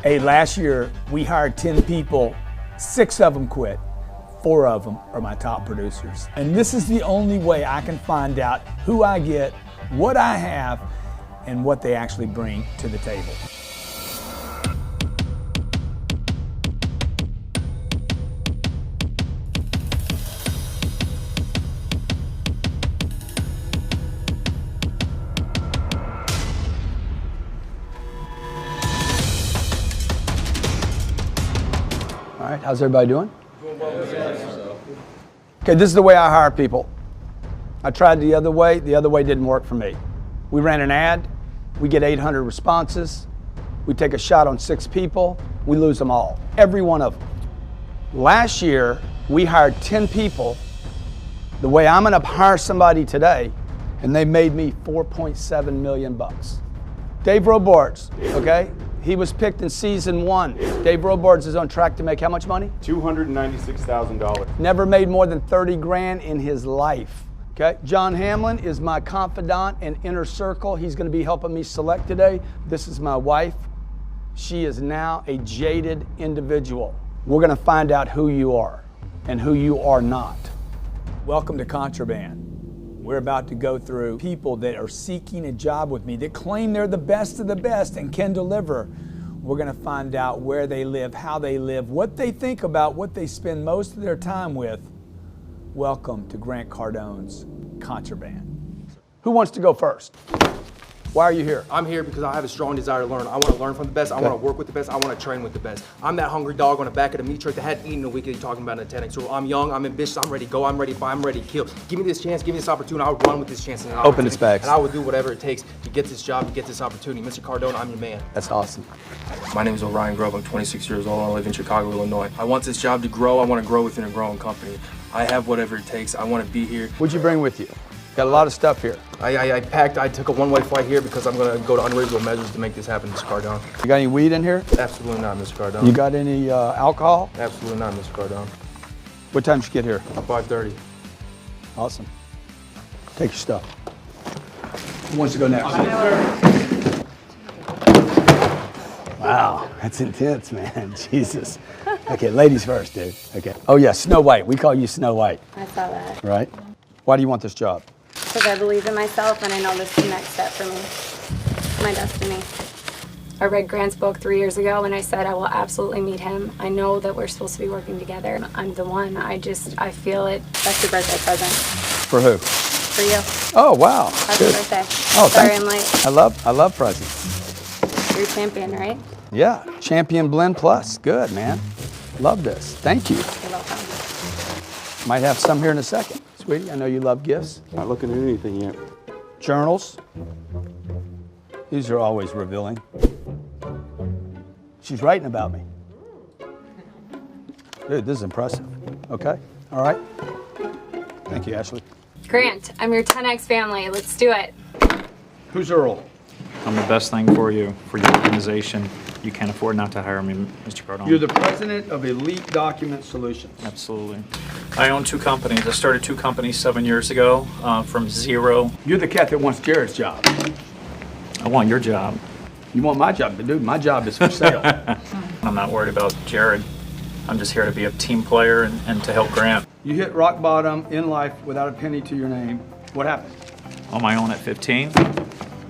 Hey, last year we hired 10 people, 6 of them quit. 4 of them are my top producers. And this is the only way I can find out who I get, what I have, and what they actually bring to the table. All right, how's everybody doing? Okay, this is the way I hire people. I tried the other way didn't work for me. We ran an ad, we get 800 responses, we take a shot on 6 people, we lose them all, every one of them. Last year, we hired 10 people. The way I'm gonna hire somebody today, and they made me $4.7 million bucks. Dave Robards, okay? He was picked in season 1. Dave Robards is on track to make how much money? $296,000. Never made more than 30 grand in his life. Okay, John Hamlin is my confidant and inner circle. He's gonna be helping me select today. This is my wife. She is now a jaded individual. We're gonna find out who you are and who you are not. Welcome to Contraband. We're about to go through people that are seeking a job with me that claim they're the best of the best and can deliver. We're gonna find out where they live, how they live, what they think about, what they spend most of their time with. Welcome to Grant Cardone's Contraband. Who wants to go first? Why are you here? I'm here because I have a strong desire to learn. I want to learn from the best. I want to work with the best. I want to train with the best. I'm that hungry dog on the back of the meat truck that hadn't eaten a week that you're talking about in the 10X. So I'm young, I'm ambitious, I'm ready to go, I'm ready to fight, I'm ready to kill. Give me this chance, give me this opportunity. I'll run with this chance and an Open its bags. And I will do whatever it takes to get this job, to get this opportunity. Mr. Cardone, I'm your man. That's awesome. My name is Orion Grove. I'm 26 years old. I live in Chicago, Illinois. I want this job to grow. I want to grow within a growing company. I have whatever it takes. I want to be here. What'd you bring with you? Got a lot of stuff here. I took a one-way flight here because I'm going to go to unreasonable measures to make this happen, Mr. Cardone. You got any weed in here? Absolutely not, Mr. Cardone. You got any alcohol? Absolutely not, Mr. Cardone. What time did you get here? 5:30. Awesome. Take your stuff. Who wants to go next? Wow, that's intense, man. Jesus. Okay, ladies first, dude. Okay. Oh yeah, Snow White. We call you Snow White. I saw that. Right? Why do you want this job? Because I believe in myself and I know this is the next step for me. My destiny. I read Grant's book 3 years ago and I said I will absolutely meet him. I know that we're supposed to be working together. I'm the one. I feel it. That's your birthday present. For who? For you. Oh, wow. Happy Good. birthday. Oh, Sorry thanks. I'm late. I love presents. You're a champion, right? Yeah, Champion Blend Plus. Good, man. Love this. Thank you. You're welcome. Might have some here in a second. Sweetie, I know you love gifts. Not looking at anything yet. Journals. These are always revealing. She's writing about me. Dude, this is impressive. Okay, all right. Thank you, Ashley. Grant, I'm your 10X family. Let's do it. Who's Earl? I'm the best thing for you, for your organization. You can't afford not to hire me, Mr. Cardone. You're the president of Elite Document Solutions. Absolutely. I own 2 companies. I started 2 companies 7 years ago from zero. You're the cat that wants Jared's job. I want your job. You want my job, but dude, my job is for sale. I'm not worried about Jared. I'm just here to be a team player and to help Grant. You hit rock bottom in life without a penny to your name. What happened? On my own at 15,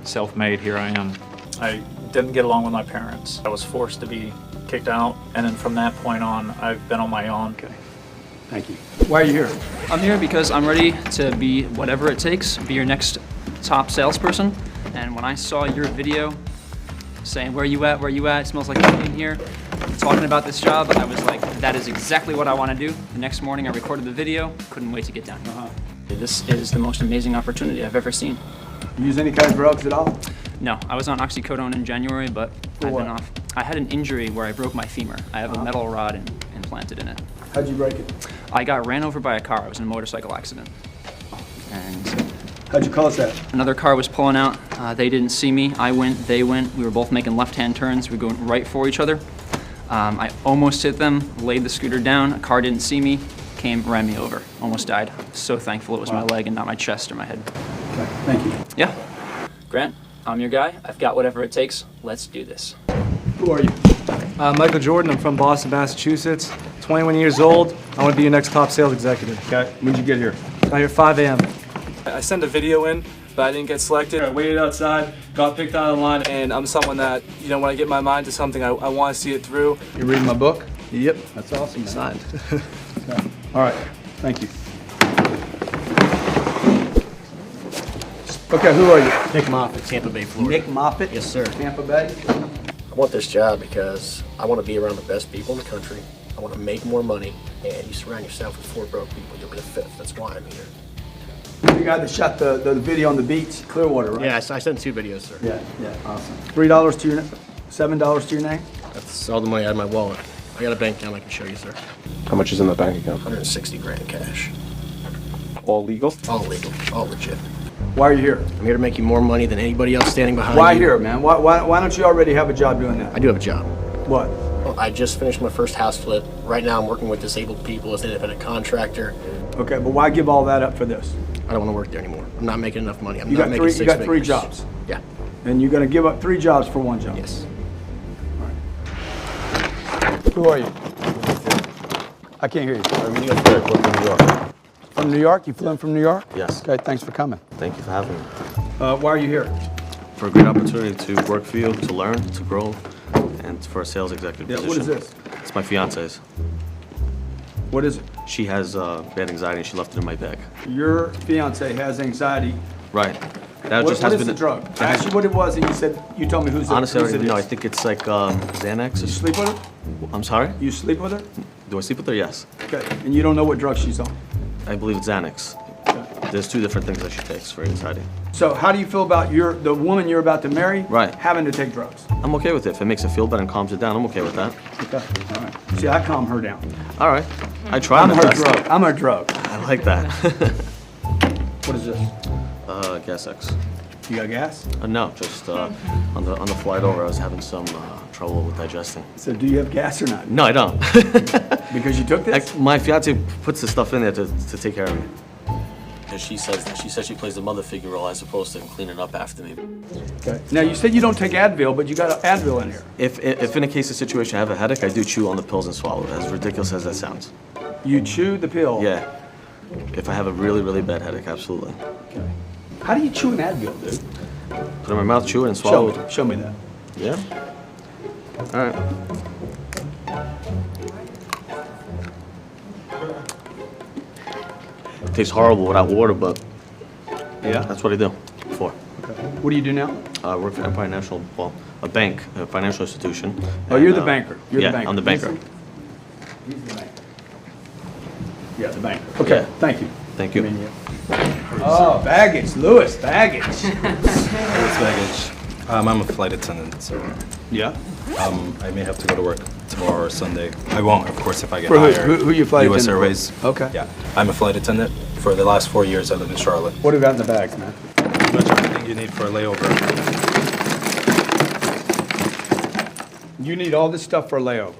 self-made, here I am. I didn't get along with my parents. I was forced to be kicked out, and then from that point on, I've been on my own. Okay, thank you. Why are you here? I'm here because I'm ready to be whatever it takes, be your next top salesperson. And when I saw your video saying, where you at, it smells like you're in here, talking about this job, I was like, that is exactly what I want to do. The next morning I recorded the video, couldn't wait to get down here. This is the most amazing opportunity I've ever seen. You use any kind of drugs at all? No, I was on oxycodone in January, but I've been off. I had an injury where I broke my femur. I have a metal rod implanted in it. How'd you break it? I got ran over by a car. I was in a motorcycle accident. And How'd you cause that? another car was pulling out. They didn't see me. I went, they went. We were both making left-hand turns. We were going right for each other. I almost hit them, laid the scooter down. A car didn't see me, came, ran me over. Almost died. So thankful it was my leg and not my chest or my head. Okay, thank you. Yeah. Grant, I'm your guy. I've got whatever it takes. Let's do this. Who are you? Michael Jordan. I'm from Boston, Massachusetts. 21 years old. I want to be your next top sales executive. Okay, when'd you get here? Got here 5 a.m. I sent a video in, but I didn't get selected. I waited outside, got picked out online, and I'm someone that, you know, when I get my mind to something, I want to see it through. You reading my book? Yep. That's awesome, man. Signed. Okay. All right, thank you. Okay, who are you? Nick Moffitt, Tampa Bay, Florida. Nick Moffitt? Yes, sir. Tampa Bay? I want this job because I want to be around the best people in the country. I want to make more money, and you surround yourself with 4 broke people, you'll be the 5th. That's why I'm here. You guy that shot the video on the beach, Clearwater, right? Yeah, I sent 2 videos, sir. Yeah, awesome. $3 to your name? $7 to your name? That's all the money out of my wallet. I got a bank account I can show you, sir. How much is in the bank account? 160 grand cash. All legal? All legal, all legit. Why are you here? I'm here to make you more money than anybody else standing behind you. Why here, man? Why don't you already have a job doing that? I do have a job. What? Well, I just finished my first house flip. Right now I'm working with disabled people as an independent contractor. Okay, but why give all that up for this? I don't want to work there anymore. I'm not making enough money. I'm You not got making three. 6 You got 3 figures. jobs, Yeah. and you're gonna give up 3 jobs for 1 job. Yes. Who are you? I can't hear you. I'm New York. From New York? You flew in from New York? Yes. Okay, thanks for coming. Thank you for having me. Why are you here? For a great opportunity to work for you, to learn, to grow, and for a sales executive Yeah, position. what is this? It's my fiance's. What is it? She has bad anxiety and she left it in my bag. Your fiance has anxiety. Right. That What just has is been the drug? that I has- asked you what it was, and you told me who's Honestly, I who's don't it even know. I is. think it's like Xanax. You sleep with her? I'm sorry? You sleep with her? Do I sleep with her? Yes. Okay, and you don't know what drug she's on. I believe it's Xanax. There's 2 different things that she takes for anxiety. So how do you feel about the woman you're about to marry Right. having to take drugs? I'm okay with it. If it makes her feel better and calms her down, I'm okay with that. Okay, all right. See, I calm her down. All right. I try I'm my her best. drug. I'm her drug. I like that. What is this? Gas X. You got gas? No, just on the flight over, I was having some trouble with digesting. So do you have gas or not? No, I don't. Because you took this? My fiance puts the stuff in there to take care of me. Because she says she plays the mother figure role as opposed to cleaning up after me. Okay. Now you said you don't take Advil, but you got Advil in here. If in a case of situation I have a headache, I do chew on the pills and swallow. As ridiculous as that sounds. You chew the pill. Yeah. If I have a really, really bad headache, absolutely. Okay. How do you chew an Advil, dude? Put it in my mouth, chew it, and swallow it. Show me that. Yeah. All right. It tastes horrible without water, but Yeah. that's what I do. For. Okay. What do you do now? I work for Empire National, well, a bank, a financial institution. Oh, you're the banker. You're yeah, the banker. I'm the banker. He's the banker. Yeah, the banker. Okay, Yeah. thank you. Thank you. Oh, baggage, Lewis, baggage. It's baggage. I'm a flight attendant, so Yeah. I may have to go to work tomorrow or Sunday. I won't, of course, if I get For who? hired. Who you flight U.S. attendant for? Airways. Okay. Yeah, I'm a flight attendant. For the last 4 years, I live in Charlotte. What do you got in the bags, man? Pretty much everything you need for a layover. You need all this stuff for a layover.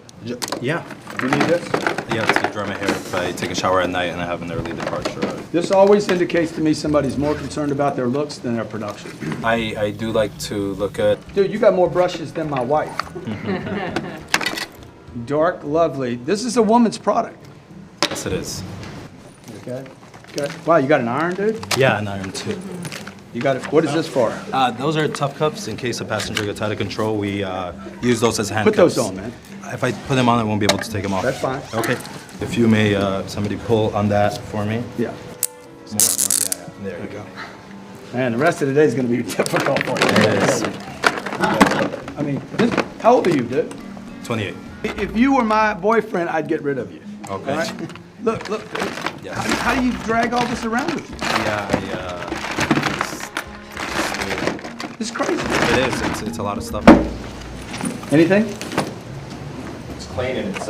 Yeah. You need this? Yeah, to dry my hair if I take a shower at night and I have an early departure. This always indicates to me somebody's more concerned about their looks than their production. I do like to look good. Dude, you got more brushes than my wife. Dark, lovely. This is a woman's product. Yes, it is. Okay. Okay. Wow, you got an iron, dude? Yeah, an iron too. You got it. What is this for? Those are tough cups in case a passenger gets out of control. We use those as handcuffs. Put those on, man. If I put them on, I won't be able to take them off. That's fine. Okay. If you may, somebody pull on that for me. Yeah. Yeah, there you go. Man, the rest of the day is going to be difficult for you. It is. I mean, how old are you, dude? 28. If you were my boyfriend, I'd get rid of you. Okay. All right? Look. Yeah. How do you drag all this around with you? Yeah, It's crazy. it is. It's a lot of stuff. Anything? It's clean and it's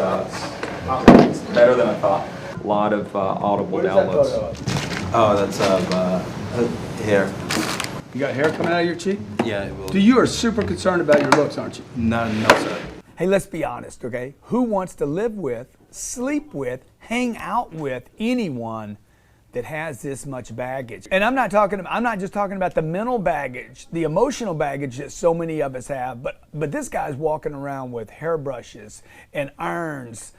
better than I thought. A lot of audible What is that downloads. photo of? Oh, that's hair. You got hair coming out of your cheek? Yeah, it will. Dude, you are super concerned about your looks, aren't you? No, sir. Hey, let's be honest, okay? Who wants to live with, sleep with, hang out with anyone that has this much baggage. And I'm not just talking about the mental baggage, the emotional baggage that so many of us have, but this guy's walking around with hairbrushes and irons.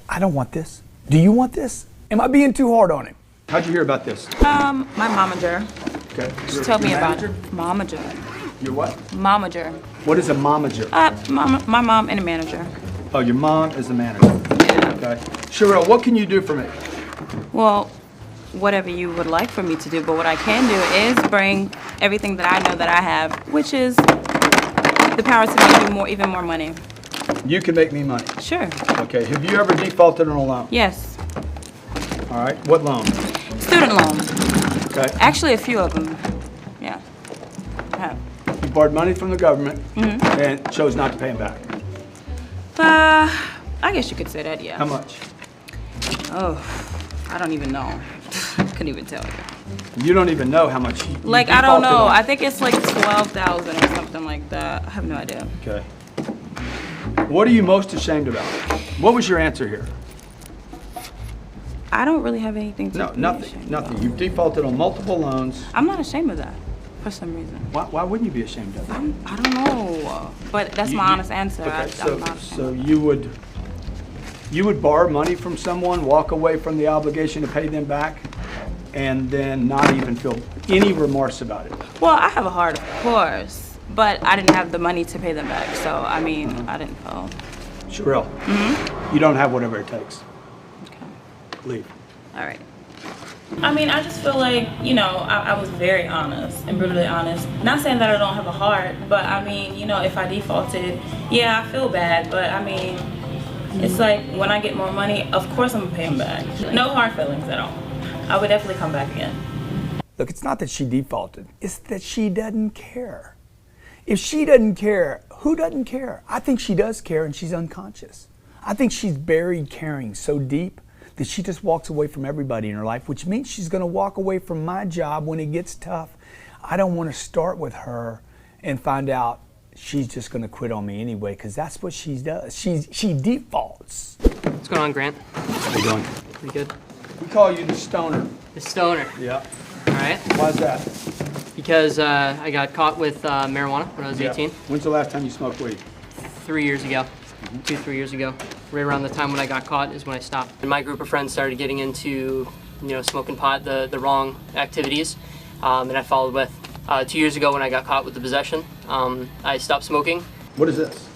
I don't want this. Do you want this? Am I being too hard on him? How'd you hear about this? My momager. Okay. She told me about it. Momager. Your what? Momager. What is a momager? My mom and a manager. Oh, your mom is the manager. Yeah. Okay. Sherelle, what can you do for me? Well, whatever you would like for me to do, but what I can do is bring everything that I know that I have, which is the power to make you even more money. You can make me money. Sure. Okay. Have you ever defaulted on a loan? Yes. All right. What loan? Student loans. Okay. Actually, a few of them. Yeah. I have. You borrowed money from the government and chose not to pay them back. I guess you could say that, yeah. How much? Oh, I don't even know. Couldn't even tell you. You don't even know how much you Like, I don't know. on. I think it's like 12,000 or something like that. I have no idea. Okay. What are you most ashamed about? What was your answer here? I don't really have anything to No, be nothing. ashamed Nothing. of. You've defaulted on multiple loans. I'm not ashamed of that for some reason. Why wouldn't you be ashamed of that? I don't know. But that's my honest answer. Okay, I'm not ashamed. so you would borrow money from someone, walk away from the obligation to pay them back, and then not even feel any remorse about it? Well, I have a heart, of course, but I didn't have the money to pay them back. So, I mean, I didn't feel. Sherelle, you don't have whatever it takes. Okay. Leave. All right. I mean, I just feel like, you know, I was very honest and brutally honest. Not saying that I don't have a heart, but I mean, you know, if I defaulted, yeah, I feel bad, but I mean, it's like when I get more money, of course I'm gonna pay them back. No hard feelings at all. I would definitely come back again. Look, it's not that she defaulted, it's that she doesn't care. If she doesn't care, who doesn't care? I think she does care and she's unconscious. I think she's buried caring so deep that she just walks away from everybody in her life, which means she's gonna walk away from my job when it gets tough. I don't wanna start with her and find out she's just gonna quit on me anyway, because that's what she does. She defaults. What's going on, Grant? How you doing? Pretty good. We call you the stoner. The stoner. Yeah. All right. Why's that? Because I got caught with marijuana when I was 18. When's the last time you smoked weed? 3 years ago. 2-3 years ago. Right around the time when I got caught is when I stopped. And my group of friends started getting into, you know, smoking pot, the wrong activities, and I followed with. 2 years ago when I got caught with the possession, I stopped smoking. What is this?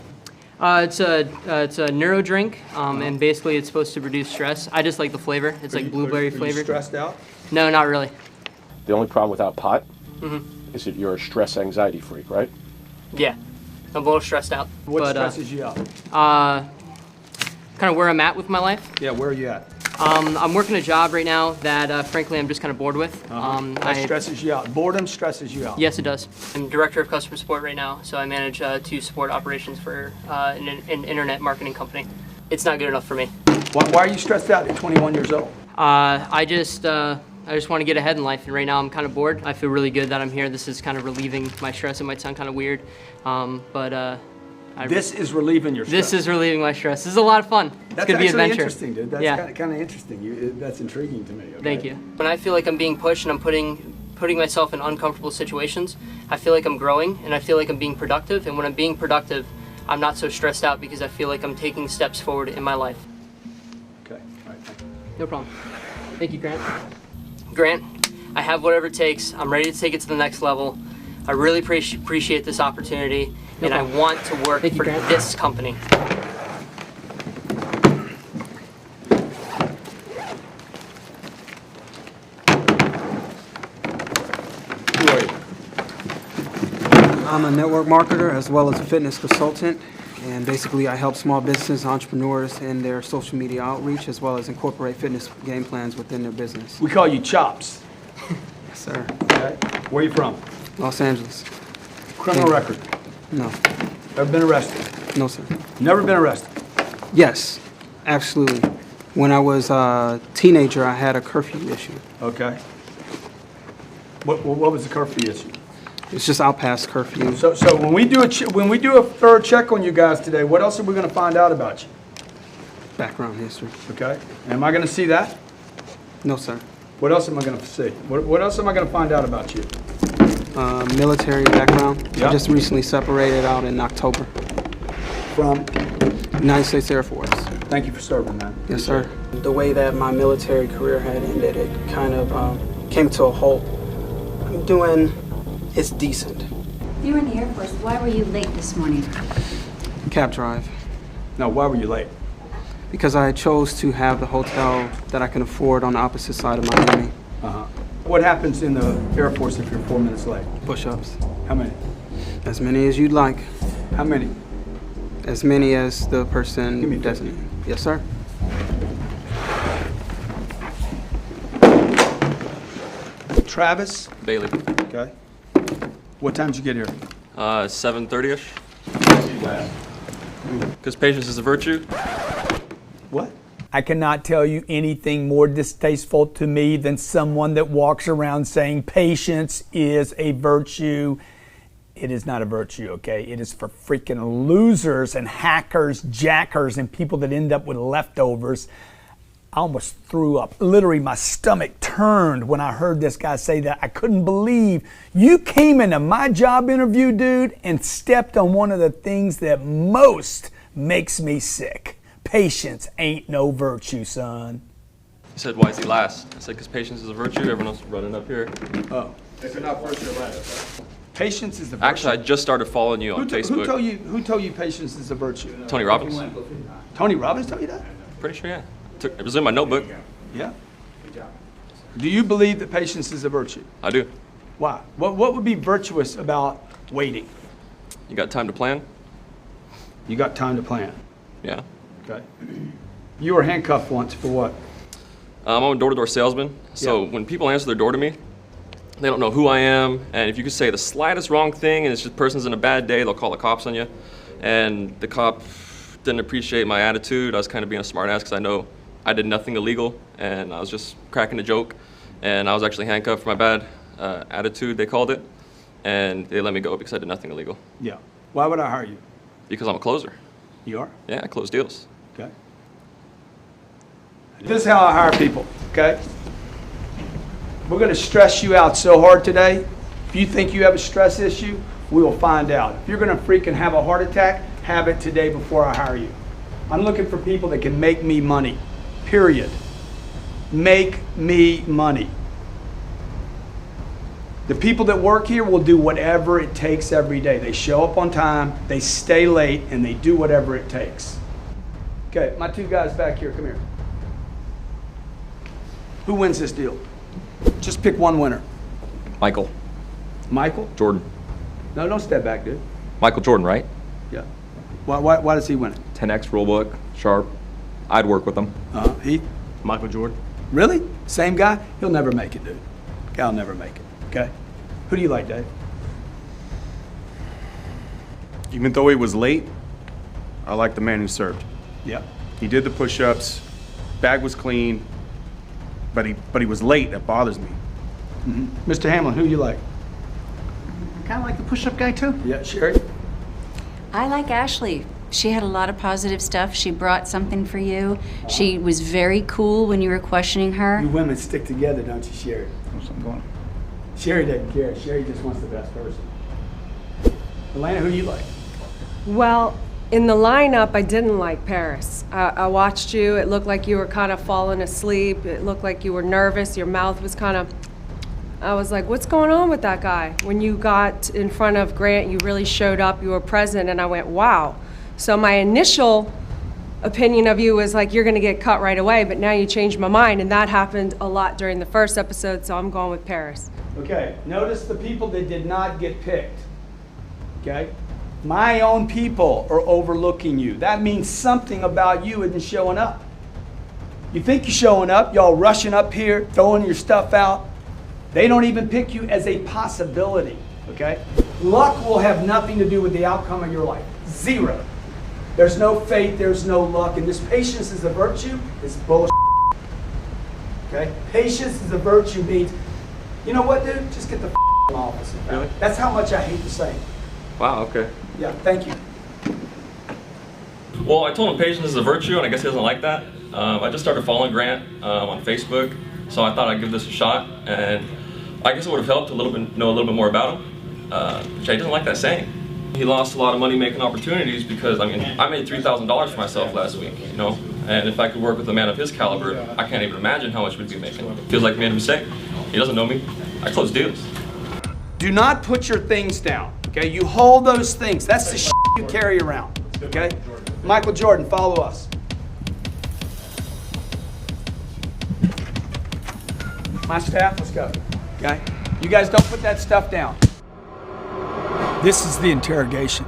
It's a neuro drink, and basically it's supposed to reduce stress. I just like the flavor. It's like blueberry Are flavored. you stressed out? No, not really. The only problem without pot is that you're a stress anxiety freak, right? Yeah, I'm a little stressed out. What but, stresses you out? Kind of where I'm at with my life. Yeah, where are you at? I'm working a job right now that, frankly, I'm just kind of bored with. That stresses you out. Boredom stresses you out. Yes, it does. I'm director of customer support right now, so I manage 2 support operations for an internet marketing company. It's not good enough for me. Why are you stressed out at 21 years old? I just want to get ahead in life, and right now I'm kind of bored. I feel really good that I'm here. This is kind of relieving my stress. It might sound kind of weird, but this is relieving your stress. This is relieving my stress. This is a lot of fun. It's gonna be an adventure. Interesting, dude. That's kind of interesting. That's intriguing to me. Okay? Thank you. When I feel like I'm being pushed and I'm putting myself in uncomfortable situations, I feel like I'm growing and I feel like I'm being productive. And when I'm being productive, I'm not so stressed out because I feel like I'm taking steps forward in my life. Okay. All right. Thank you. No problem. Thank you, Grant. Grant, I have whatever it takes. I'm ready to take it to the next level. I really appreciate this opportunity, and I want to work for this company. Who are you? I'm a network marketer as well as a fitness consultant, and basically I help small business entrepreneurs in their social media outreach as well as incorporate fitness game plans within their business. We call you Chops. Yes, sir. Okay. Where are you from? Los Angeles. Criminal record? No. Ever been arrested? No, sir. Never been arrested? Yes, absolutely. When I was a teenager, I had a curfew issue. Okay. What was the curfew issue? It's just out past curfew. So when we do a thorough check on you guys today, what else are we going to find out about you? Background history. Okay. Am I going to see that? No, sir. What else am I going to see? What else am I going to find out about you? Military background. Yeah. I just recently separated out in October. From? United States Air Force. Thank you for serving, man. Yes, sir. The way that my military career had ended, it kind of came to a halt. I'm doing, it's decent. You were in the Air Force. Why were you late this morning? Cab drive. No, why were you late? Because I chose to have the hotel that I can afford on the opposite side of Miami. Uh-huh. What happens in the Air Force if you're 4 minutes late? Push-ups. How many? As many as you'd like. How many? As many as the person Give me designated. Yes, sir. Travis? Bailey. Okay. What time did you get here? 7:30ish. Because patience is a virtue. What? I cannot tell you anything more distasteful to me than someone that walks around saying patience is a virtue. It is not a virtue, okay? It is for freaking losers and hackers, jackers, and people that end up with leftovers. I almost threw up. Literally, my stomach turned when I heard this guy say that. I couldn't believe you came into my job interview, dude, and stepped on one of the things that most makes me sick. Patience ain't no virtue, son. He said, why is he last? I said, because patience is a virtue. Everyone else is running up here. Oh. If you're not first, you're last. Patience is the virtue. Actually, I just started following you on Facebook. Who told you patience is a virtue? Tony Robbins. Tony Robbins told you that? Pretty sure, yeah. It was in my notebook. Yeah. Do you believe that patience is a virtue? I do. Why? What would be virtuous about waiting? You got time to plan? You got time to plan. Yeah. Okay. You were handcuffed once for what? I'm a door-to-door salesman. So when people answer their door to me, they don't know who I am. And if you could say the slightest wrong thing and it's just person's in a bad day, they'll call the cops on you. And the cop didn't appreciate my attitude. I was kind of being a smart ass because I know I did nothing illegal and I was just cracking a joke. And I was actually handcuffed for my bad attitude, they called it. And they let me go because I did nothing illegal. Yeah. Why would I hire you? Because I'm a closer. You are? Yeah, I close deals. Okay. This is how I hire people, okay? We're going to stress you out so hard today. If you think you have a stress issue, we will find out. If you're going to freaking have a heart attack, have it today before I hire you. I'm looking for people that can make me money, period. Make me money. The people that work here will do whatever it takes every day. They show up on time, they stay late, and they do whatever it takes. Okay, my two guys back here, come here. Who wins this deal? Just pick one winner. Michael. Michael? Jordan. No, don't step back, dude. Michael Jordan, right? Yeah. Why does he win it? 10X rulebook, sharp. I'd work with him. Heath? Michael Jordan. Really? Same guy? He'll never make it, dude. Guy'll never make it. Okay. Who do you like, Dave? Even though he was late, I like the man who served. Yeah. He did the push-ups, bag was clean, but he was late. That bothers me. Mm-hmm. Mr. Hamlin, who do you like? Kind of like the push-up guy too. Yeah, Sherry? I like Ashley. She had a lot of positive stuff. She brought something for you. She was very cool when you were questioning her. You women stick together, don't you, Sherry? What's something going on? Sherry doesn't care. Sherry just wants the best person. Elena, who do you like? Well, in the lineup, I didn't like Paris. I watched you. It looked like you were kind of falling asleep. It looked like you were nervous. Your mouth was kind of... I was like, what's going on with that guy? When you got in front of Grant, you really showed up. You were present, and I went, wow. So my initial opinion of you was like, you're going to get cut right away, but now you changed my mind, and that happened a lot during the first episode, so I'm going with Paris. Okay, notice the people that did not get picked. Okay? My own people are overlooking you. That means something about you isn't showing up. You think you're showing up, y'all rushing up here, throwing your stuff out. They don't even pick you as a possibility, okay? Luck will have nothing to do with the outcome of your life. Zero. There's no fate, there's no luck, and this patience is a virtue is bullshit. Okay? Patience is a virtue means, you know what, dude? Just get the office. Really? That's how much I hate the saying. Wow, okay. Yeah, thank you. Well, I told him patience is a virtue, and I guess he doesn't like that. I just started following Grant on Facebook, So I thought I'd give this a shot, and I guess it would have helped to know a little bit more about him. Which I didn't like that saying. He lost a lot of money making opportunities because, I mean, I made $3,000 for myself last week, you know? And if I could work with a man of his caliber, I can't even imagine how much we'd be making. Feels like he made a mistake. He doesn't know me. I close deals. Do not put your things down, okay? You hold those things. That's the shit you carry around, okay? Michael Jordan, follow us. My staff, let's go, okay? You guys don't put that stuff down. This is the interrogation.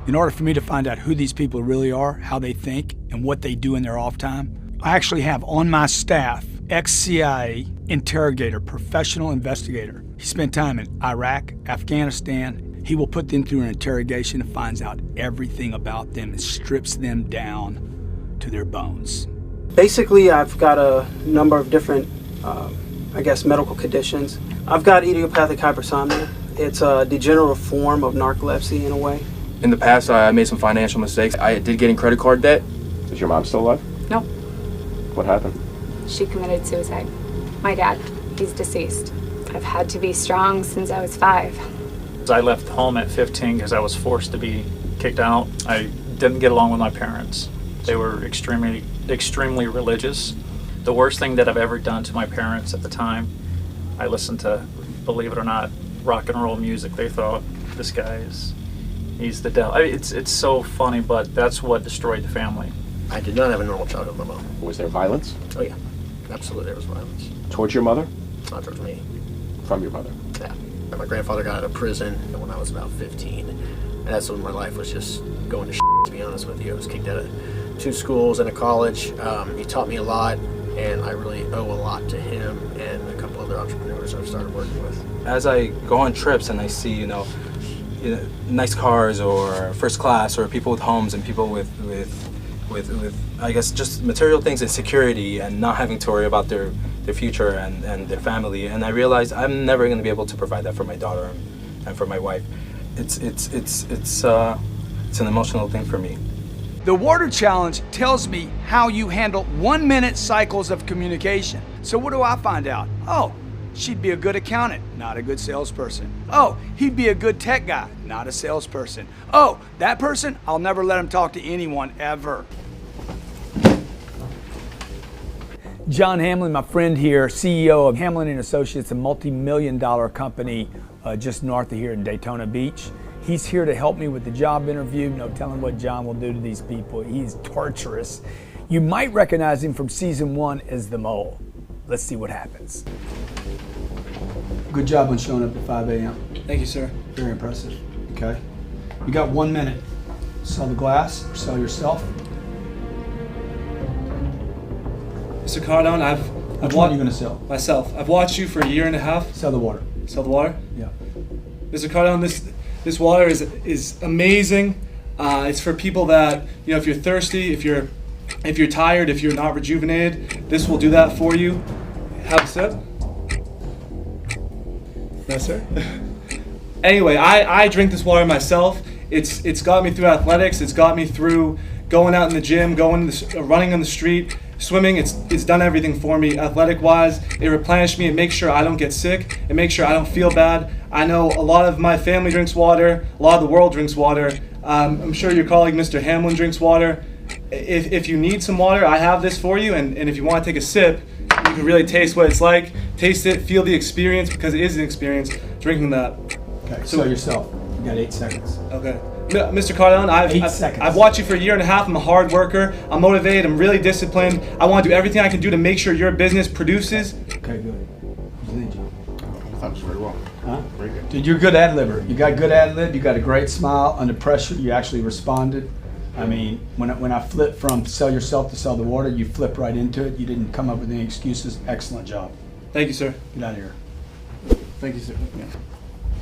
In order for me to find out who these people really are, how they think, and what they do in their off time, I actually have on my staff ex-CIA interrogator, professional investigator. He spent time in Iraq, Afghanistan. He will put them through an interrogation and finds out everything about them and strips them down to their bones. Basically, I've got a number of different, I guess, medical conditions. I've got idiopathic hypersomnia. It's a degenerative form of narcolepsy in a way. In the past, I made some financial mistakes. I did get in credit card debt. Is your mom still alive? No. What happened? She committed suicide. My dad, he's deceased. I've had to be strong since I was 5. I left home at 15 because I was forced to be kicked out. I didn't get along with my parents. They were extremely religious. The worst thing that I've ever done to my parents at the time, I listened to, believe it or not, rock and roll music. They thought, this guy he's the devil. It's so funny, but that's what destroyed the family. I did not have a normal childhood with my mom. Was there violence? Oh yeah, absolutely there was violence. Towards your mother? Not towards me. From your mother? Yeah. And my grandfather got out of prison when I was about 15. And that's when my life was just going to shit, to be honest with you. I was kicked out of 2 schools and a college. He taught me a lot, and I really owe a lot to him and a couple other entrepreneurs I've started working with. As I go on trips and I see, you know, nice cars or first class or people with homes and people with I guess just material things and security and not having to worry about their future and their family, and I realize I'm never going to be able to provide that for my daughter and for my wife. It's an emotional thing for me. The water challenge tells me how you handle 1-minute cycles of communication. So what do I find out? Oh, she'd be a good accountant, not a good salesperson. Oh, he'd be a good tech guy, not a salesperson. Oh, that person, I'll never let him talk to anyone ever. John Hamlin, my friend here, CEO of Hamlin & Associates, a multi-million-dollar company just north of here in Daytona Beach. He's here to help me with the job interview. No telling what John will do to these people. He's torturous. You might recognize him from season 1 as the mole. Let's see what happens. Good job on showing up at 5 a.m. Thank you, sir. Very impressive. Okay. You got 1 minute. Sell the glass or sell yourself. Mr. Cardone, Which one are you going to sell? Myself. I've watched you for a year and a half. Sell the water. Sell the water? Yeah. Mr. Cardone, this water is amazing. It's for people that, you know, if you're thirsty, if you're tired, if you're not rejuvenated, this will do that for you. Have a sip. No, sir. Anyway, I drink this water myself. It's got me through athletics. It's got me through going out in the gym, running on the street, swimming. It's done everything for me athletic-wise. It replenished me. It makes sure I don't get sick. It makes sure I don't feel bad. I know a lot of my family drinks water. A lot of the world drinks water. I'm sure your colleague, Mr. Hamlin, drinks water. If you need some water, I have this for you. And if you want to take a sip, you can really taste what it's like. Taste it, feel the experience, because it is an experience drinking that. Okay, so yourself. You got 8 seconds. Okay. Mr. Cardone, I've watched you for a year and a half. I'm a hard worker. I'm motivated. I'm really disciplined. I want to do everything I can do to make sure your business produces. Okay, good. I thought it was very well. Huh? Very good. Dude, you're a good ad-libber. You got good ad-lib. You got a great smile. Under pressure, you actually responded. I mean, when I flipped from sell yourself to sell the water, you flipped right into it. You didn't come up with any excuses. Excellent job. Thank you, sir. Get out of here. Thank you, sir. Yeah.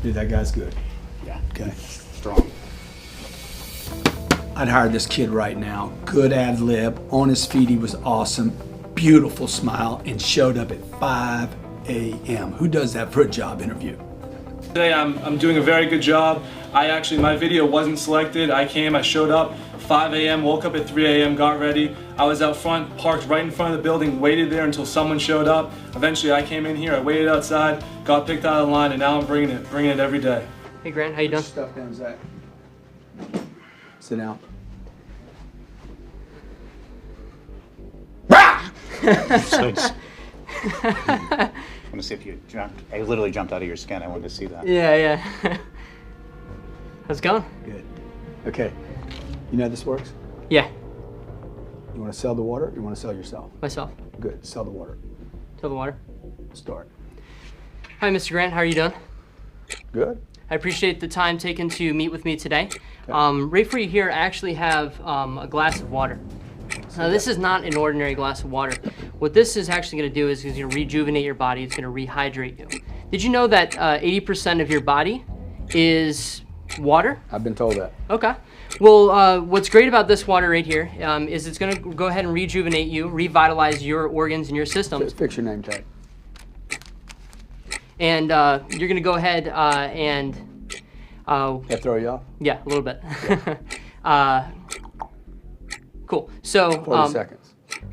Dude, that guy's good. Yeah. Okay. Strong. I'd hire this kid right now. Good ad lib. On his feet, he was awesome. Beautiful smile, and showed up at 5 a.m. Who does that for a job interview? Today I'm doing a very good job. My video wasn't selected. I showed up 5 a.m., woke up at 3 a.m., got ready. I was out front, parked right in front of the building, waited there until someone showed up. Eventually I came in here, I waited outside, got picked out of the line, and now I'm bringing it every day. Hey Grant, how you doing? Stuff down, Zach. Sit down. I want to see if you jumped. I literally jumped out of your skin. I wanted to see that. Yeah. How's it going? Good. Okay. You know how this works? Yeah. You want to sell the water? Or you want to sell yourself? Myself. Good. Sell the water. Sell the water. Start. Hi, Mr. Grant. How are you doing? Good. I appreciate the time taken to meet with me today. Right for you here, I actually have a glass of water. Now, this is not an ordinary glass of water. What this is actually going to do is it's going to rejuvenate your body. It's going to rehydrate you. Did you know that 80% of your body is water? I've been told that. Okay. Well, what's great about this water right here is it's going to go ahead and rejuvenate you, revitalize your organs and your systems. Fix your name tag. And you're going to go ahead and... That throw you off? Yeah, a little bit. Cool. So 40 seconds.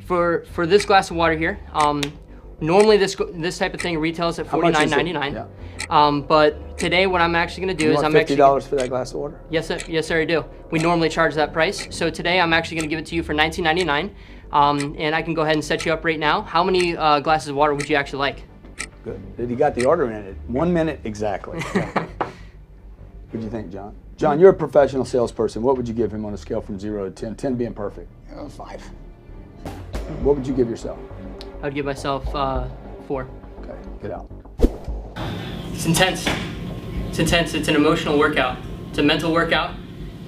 For this glass of water here, normally this type of thing retails at $49.99. Yeah. But today, what I'm actually going to do You is want $50 for that glass of water? Yes, sir, I do. We normally charge that price. So today, I'm actually going to give it to you for $19.99, and I can go ahead and set you up right now. How many glasses of water would you actually like? Good. Did he got the order in it? 1 minute exactly. What do you think, John? John, you're a professional salesperson. What would you give him on a scale from 0 to 10? 10 being perfect. 5. What would you give yourself? I would give myself 4. Okay, get out. It's intense. It's intense. It's an emotional workout. It's a mental workout.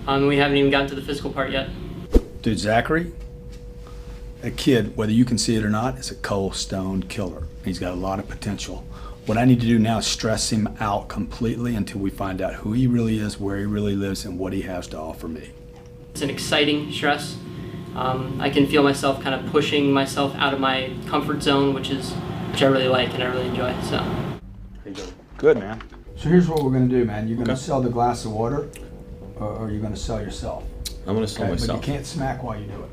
We haven't even gotten to the physical part yet. Dude, Zachary, that kid, whether you can see it or not, is a cold stone killer. He's got a lot of potential. What I need to do now is stress him out completely until we find out who he really is, where he really lives, and what he has to offer me. It's an exciting stress. I can feel myself kind of pushing myself out of my comfort zone, which I really like and I really enjoy. So. Good, man. So here's what we're going to do, man. You're going to sell the glass of water, or you're going to sell yourself. I'm going to sell myself. But you can't smack while you do it.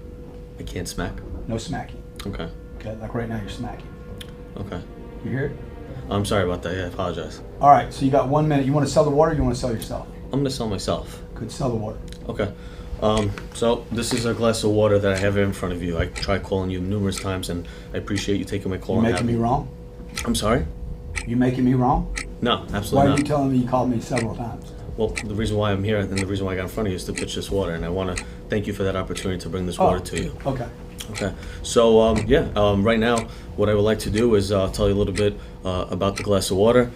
I can't smack? No smacking. Okay. Okay, like right now you're smacking. Okay. You hear it? I'm sorry about that. Yeah, I apologize. All right, so you got 1 minute. You want to sell the water or you want to sell yourself? I'm going to sell myself. Good, sell the water. Okay. So this is a glass of water that I have in front of you. I tried calling you numerous times, and I appreciate you taking my call. You making me wrong? I'm sorry? You making me wrong? No, absolutely Why not. are you telling me you called me several times? Well, the reason why I'm here and the reason why I got in front of you is to pitch this water, and I want to thank you for that opportunity to bring this water to you. Okay. Okay. So, right now, what I would like to do is tell you a little bit about the glass of water.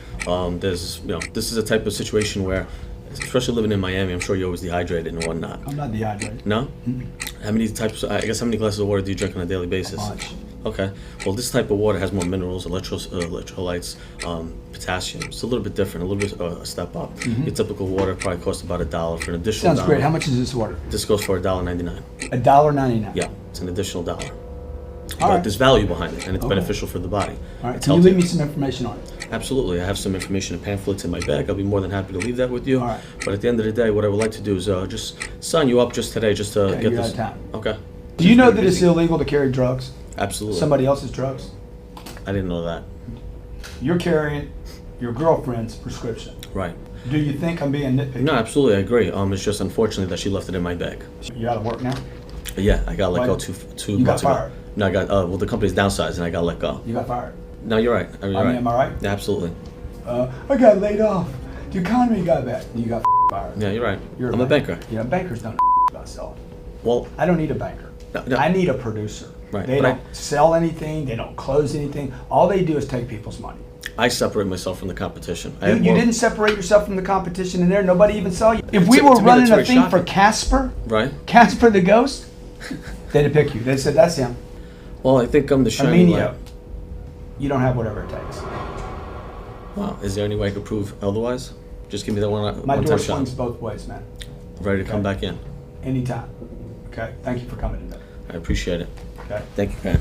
This is a type of situation where, especially living in Miami, I'm sure you're always dehydrated and whatnot. I'm not dehydrated. No? How many glasses of water do you drink on a daily basis? A bunch. Okay. Well, this type of water has more minerals, electrolytes, potassium. It's a little bit different, a little bit a step up. Mhm. Your typical water probably costs about $1 for an additional. Sounds great. How much is this water? This goes for $1.99. $1.99. Yeah, it's an additional $1. All But right. there's value behind it, and it's Okay. beneficial for the body. All right. It's Can you healthy. leave me some information on it? Absolutely. I have some information and pamphlets in my bag. I'll be more than happy to leave that with you. All right. But at the end of the day, what I would like to do is just sign you up just today, just to Okay, get you're this. out of town. Okay. Do you know that it's illegal to carry drugs? Absolutely. Somebody else's drugs? I didn't know that. You're carrying your girlfriend's prescription. Right. Do you think I'm being nitpicky? No, absolutely, I agree. It's just unfortunate that she left it in my bag. You out of work now? Yeah, I got let Why? go two You got months ago. fired? No, I got the company's downsized and I got let go. You got fired? No, you're right. You're right. am I right? Yeah, absolutely. I got laid off. The economy got bad. You got fired. Yeah, you're right. You're I'm a banker. Yeah, bankers don't about selling. Well, I don't need a banker. no. I need a producer. Right, They but don't sell anything. They don't close anything. All they do is take people's money. I separate myself from the competition. I You, have you more- didn't separate yourself from the competition in there. Nobody even saw you. If we To- were to me, running that's a very thing for shocking. Casper, Right. Casper the ghost, they'd have picked you. They'd said, that's him. Well, I think I'm the shining Armenio, light. you don't have whatever it takes. Wow. Is there any way I could prove otherwise? Just give me that My one door time shot. swings both ways, man. Ready to come back in. Anytime. Okay? Thank you for coming today. I appreciate it. Okay? Thank you, Grant.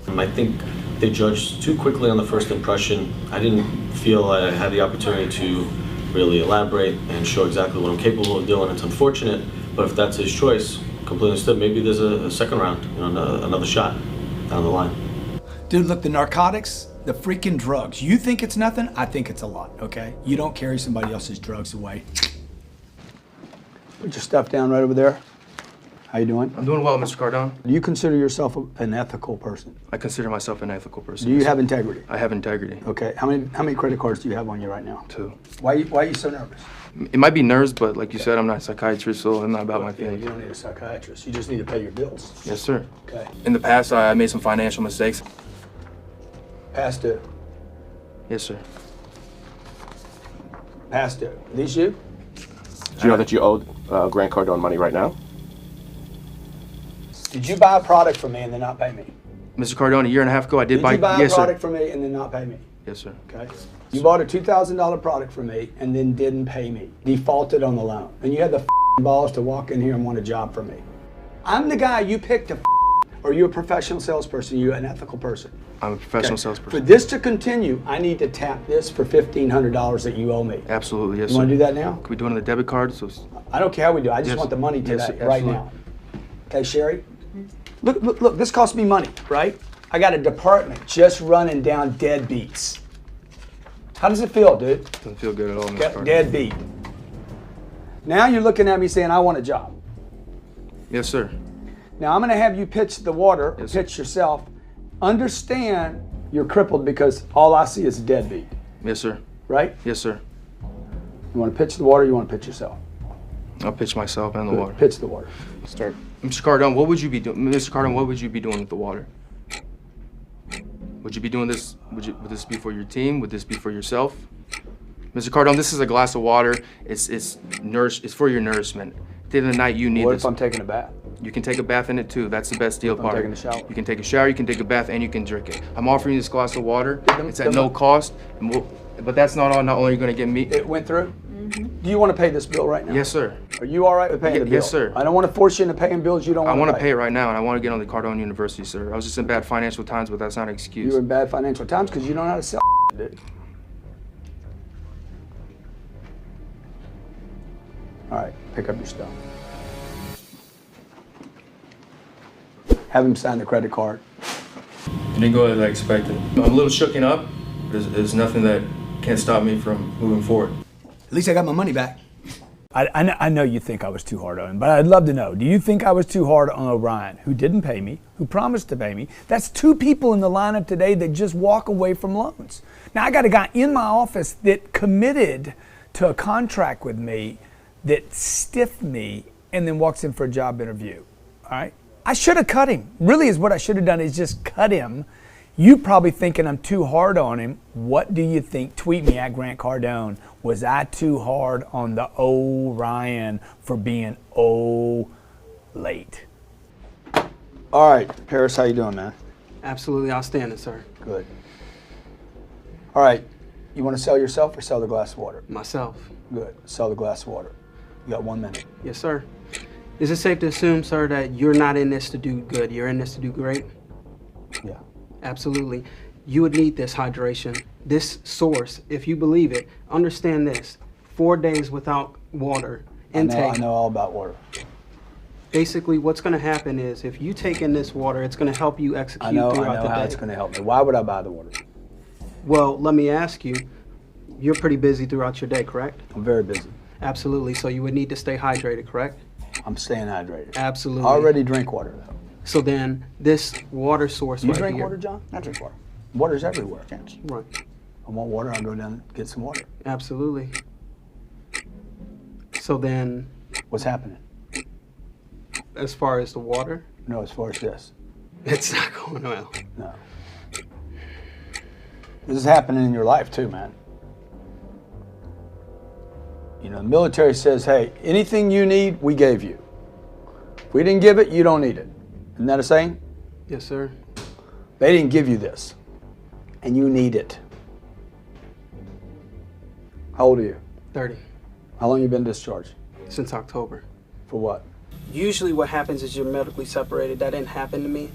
I think they judged too quickly on the first impression. I didn't feel I had the opportunity to really elaborate and show exactly what I'm capable of doing. It's unfortunate, but if that's his choice, completely understood. Maybe there's a second round, you know, another shot down the line. Dude, look, the narcotics, the freaking drugs. You think it's nothing? I think it's a lot, okay? You don't carry somebody else's drugs away. Put your stuff down right over there. How you doing? I'm doing well, Mr. Cardone. Do you consider yourself an ethical person? I consider myself an ethical person. Do you have integrity? I have integrity. Okay. How many credit cards do you have on you right now? 2. Why are you so nervous? It might be nerves, but like you said, I'm not a psychiatrist, so I'm not about my Yeah, feelings. you don't need a psychiatrist. You just need to pay your bills. Yes, sir. Okay. In the past, I made some financial mistakes. Past due. Yes, sir. Past due. These you? Do you know that you owe Grant Cardone money right now? Did you buy a product from me and then not pay me? Mr. Cardone, a year and a half ago, I did buy. Did you buy Yes, a product sir. from me and then not pay me? Yes, sir. Okay. You bought a $2,000 product from me and then didn't pay me. Defaulted on the loan. And you had the balls to walk in here and want a job from me. I'm the guy you picked to or you a professional salesperson? Are you an ethical person? I'm a professional For salesperson. this to continue, I need to tap this for $1,500 that you owe me. Absolutely, yes, You sir. want to do that now? Can we do it on the debit card? So I don't care how we do it. I just Yes. want the money today, Yes, sir. right Absolutely. now. Okay, Sherry? Look, this costs me money, right? I got a department just running down deadbeats. How does it feel, dude? Doesn't feel good at all, Mr. Get Cardone. deadbeat. Now you're looking at me saying, I want a job. Yes, sir. Now I'm going to have you pitch the water, pitch yourself. Understand you're crippled because all I see is a deadbeat, Yes, sir. right? Yes, sir. You want to pitch the water, you want to pitch yourself? I'll pitch myself and the Good. water. Pitch the water. Start. Mr. Cardone, what would you be doing? Mr. Cardone, what would you be doing with the water? Would you be doing this? Would this be for your team? Would this be for yourself? Mr. Cardone, this is a glass of water. It's for your nourishment. At the end of the night, you need What this. if I'm taking a bath? You can take a bath in it too. That's the best deal I'm part. taking a shower. You can take a shower, you can take a bath, and you can drink it. I'm offering you this glass of water. It's at them- no cost. But that's not all. Not only are you going to get me. It went through? Do you want to pay this bill right now? Yes, sir. Are you all right with paying the bill? Yes, sir. I don't want to force you into paying bills you don't I want want to pay it right now, and I want to get on the Cardone University, sir. I was just in bad financial times, but that's not an excuse. You're in bad financial times because you don't know how to sell, dude. All right, pick up your stuff. Have him sign the credit card. It didn't go as I expected. I'm a little shooken up. There's nothing that can stop me from moving forward. At least I got my money back. I know you think I was too hard on him, but I'd love to know. Do you think I was too hard on O'Brien, who didn't pay me, who promised to pay me? That's 2 people in the lineup today that just walk away from loans. Now, I got a guy in my office that committed to a contract with me that stiffed me and then walks in for a job interview. All right? I should have cut him. Really is what I should have done is just cut him. You probably thinking I'm too hard on him. What do you think? Tweet me at Grant Cardone. Was I too hard on the Ryan for being late? All right, Paris, how you doing, man? Absolutely outstanding, sir. Good. All right, you want to sell yourself or sell the glass of water? Myself. Good. Sell the glass of water. You got 1 minute. Yes, sir. Is it safe to assume, sir, that you're not in this to do good? You're in this to do great? Yeah. Absolutely. You would need this hydration, this source, if you believe it. Understand this. 4 days without water intake. I know all about water. Basically, what's going to happen is if you take in this water, it's going to help you execute I know throughout the how day. it's going to help me. Why would I buy the water? Well, let me ask you. You're pretty busy throughout your day, correct? I'm very busy. Absolutely. So you would need to stay hydrated, correct? I'm staying hydrated. Absolutely. I already drink water, though. So then, this water source You right drink here. water, John? I drink water. Water's everywhere. Right. I want water, I'll go down and get some water. Absolutely. So then, What's happening? as far as the water, No, as far as this. it's not going well. No. This is happening in your life too, man. You know, the military says, hey, anything you need, we gave you. If we didn't give it, you don't need it. Isn't that a saying? Yes, sir. They didn't give you this, and you need it. How old are you? 30. How long you been discharged? Since October. For what? Usually what happens is you're medically separated. That didn't happen to me.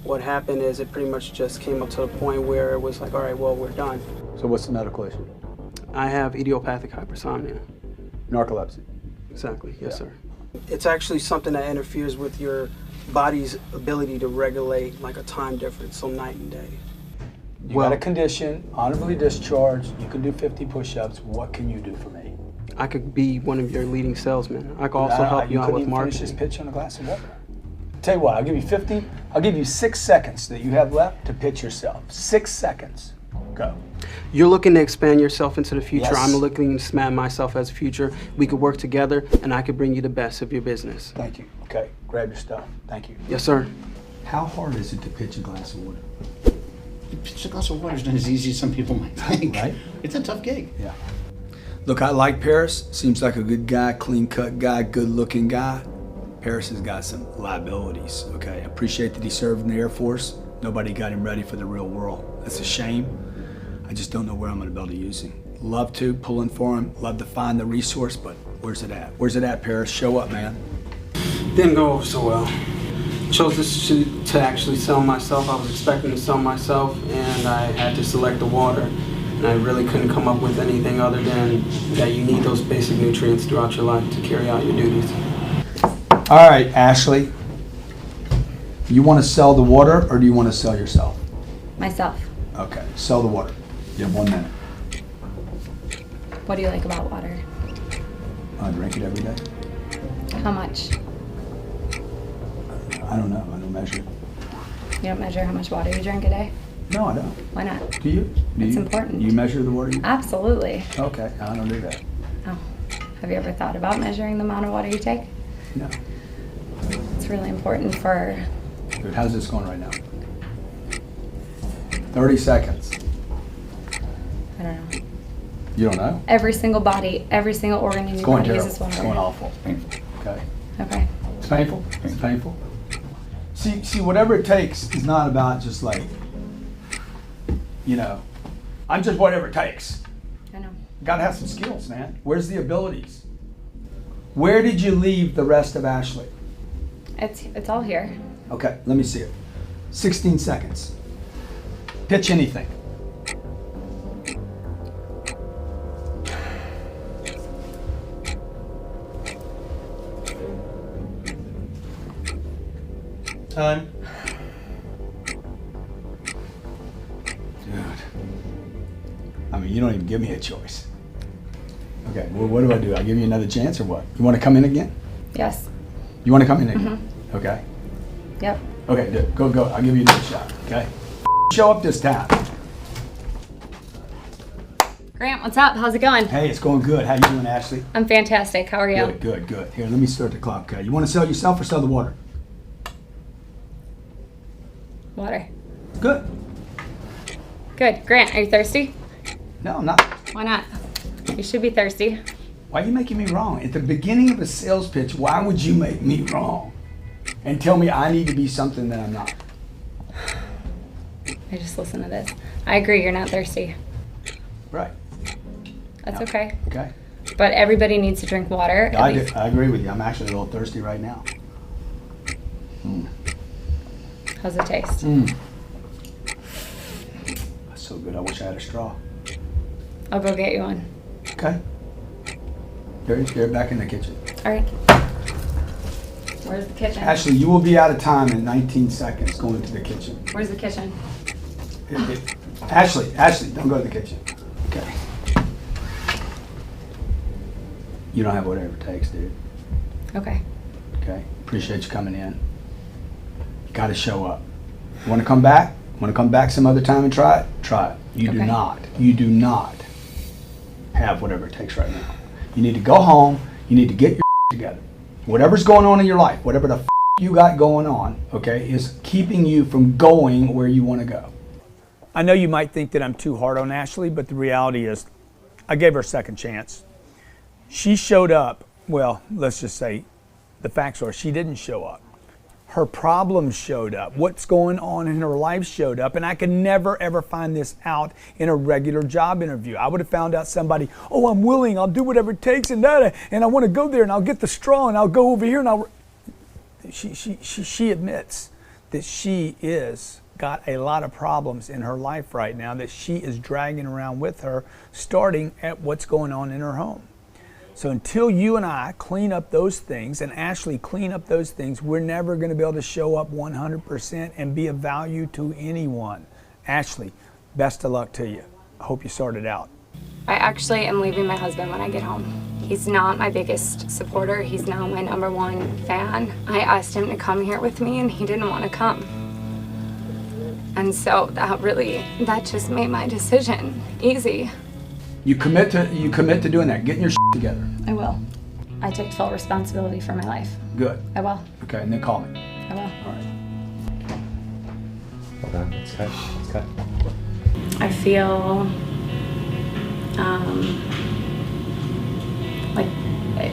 what happened is it pretty much just came up to the point where it was like, all right, well, we're done. So what's the medical issue? I have idiopathic hypersomnia. Narcolepsy. Exactly, yes, Yeah. sir. It's actually something that interferes with your body's ability to regulate like a time difference, so night and day. You got a condition, honorably discharged, you can do 50 push-ups. What can you do for me? I could be one of your leading salesmen. I could also help you out with marketing. Finish this pitch on a glass of water. Tell you what, I'll give you 6 seconds that you have left to pitch yourself. 6 seconds. Go. You're looking to expand yourself into the future. Yes. I'm looking to expand myself as a future. We could work together and I could bring you the best of your business. Thank you. Okay, grab your stuff. Thank you. Yes, sir. How hard is it to pitch a glass of water? Pitch a glass of water is not as easy as some people might think. Right? It's a tough gig. Yeah. Look, I like Paris. Seems like a good guy, clean-cut guy, good-looking guy. Paris has got some liabilities, okay? I appreciate that he served in the Air Force. Nobody got him ready for the real world. That's a shame. I just don't know where I'm gonna be able to use him. Love to, pulling for him, love to find the resource, but where's it at? Where's it at, Paris? Show up, man. Didn't go so well. Chose this to actually sell myself. I was expecting to sell myself and I had to select the water. And I really couldn't come up with anything other than that you need those basic nutrients throughout your life to carry out your duties. All right, Ashley. You wanna sell the water or do you wanna sell yourself? Myself. Okay, sell the water. You have 1 minute. What do you like about water? I drink it every day. How much? I don't know, I don't measure it. You don't measure how much water you drink a day? No, I don't. Why not? Do you? It's important. You measure the water you drink? Absolutely. Okay, I don't do that. Oh. Have you ever thought about measuring the amount of water you take? No. It's really important for... Good, how's this going right now? 30 seconds. I don't know. You don't know? Every single body, every single organ in It's your going body terrible. uses water. It's going awful. Painful. Okay. Okay. It's painful? It's painful? See, whatever it takes is not about just like, you know, I'm just whatever it takes. I know. Gotta have some skills, man. Where's the abilities? Where did you leave the rest of Ashley? It's all here. Okay, let me see it. 16 seconds. Pitch anything. Time. Dude. I mean, you don't even give me a choice. Okay, well, what do I do? I give you another chance or what? You want to come in again? Yes. You want to come in again? Okay. Yep. Okay, good. Go. I'll give you another shot, okay? Show up this time. Grant, what's up? How's it going? Hey, it's going good. How you doing, Ashley? I'm fantastic. How are you? Good. Here, let me start the clock, okay? You want to sell yourself or sell the water? Water. Good. Good. Grant, are you thirsty? No, I'm not. Why not? You should be thirsty. Why are you making me wrong? At the beginning of a sales pitch, why would you make me wrong and tell me I need to be something that I'm not? I just listen to this. I agree, you're not thirsty. Right. That's okay. Okay. But everybody needs to drink water. Yeah, I agree with you. I'm actually a little thirsty right now. How's it taste? That's so good. I wish I had a straw. I'll go get you one. Okay. You're back in the kitchen. All right. Where's the kitchen? Ashley, you will be out of time in 19 seconds going to the kitchen. Where's the kitchen? Ashley, don't go to the kitchen. Okay. You don't have whatever it takes, dude. Okay. Okay. Appreciate you coming in. You got to show up. You want to come back? Want to come back some other time and try it? Try it. You do not have whatever it takes right now. You need to go home. You need to get your together. Whatever's going on in your life, whatever the you got going on, okay, is keeping you from going where you want to go. I know you might think that I'm too hard on Ashley, but the reality is I gave her a second chance. She showed up. Well, let's just say the facts are she didn't show up. Her problems showed up. What's going on in her life showed up. And I could never, ever find this out in a regular job interview. I would have found out somebody, oh, I'm willing, I'll do whatever it takes, and I want to go there, and I'll get the straw, and I'll go over here, and I'll... She admits that she is got a lot of problems in her life right now that she is dragging around with her, starting at what's going on in her home. So until you and I clean up those things, and Ashley clean up those things, we're never going to be able to show up 100% and be of value to anyone. Ashley, best of luck to you. I hope you sort it out. I actually am leaving my husband when I get home. He's not my biggest supporter. He's now my #1 fan. I asked him to come here with me and he didn't want to come. And so that just made my decision easy. You commit to doing that, getting your shit together. I will. I take full responsibility for my life. Good. I will. Okay, and then call me. I will. All right. Hold on, let's cut. Let's cut. I feel like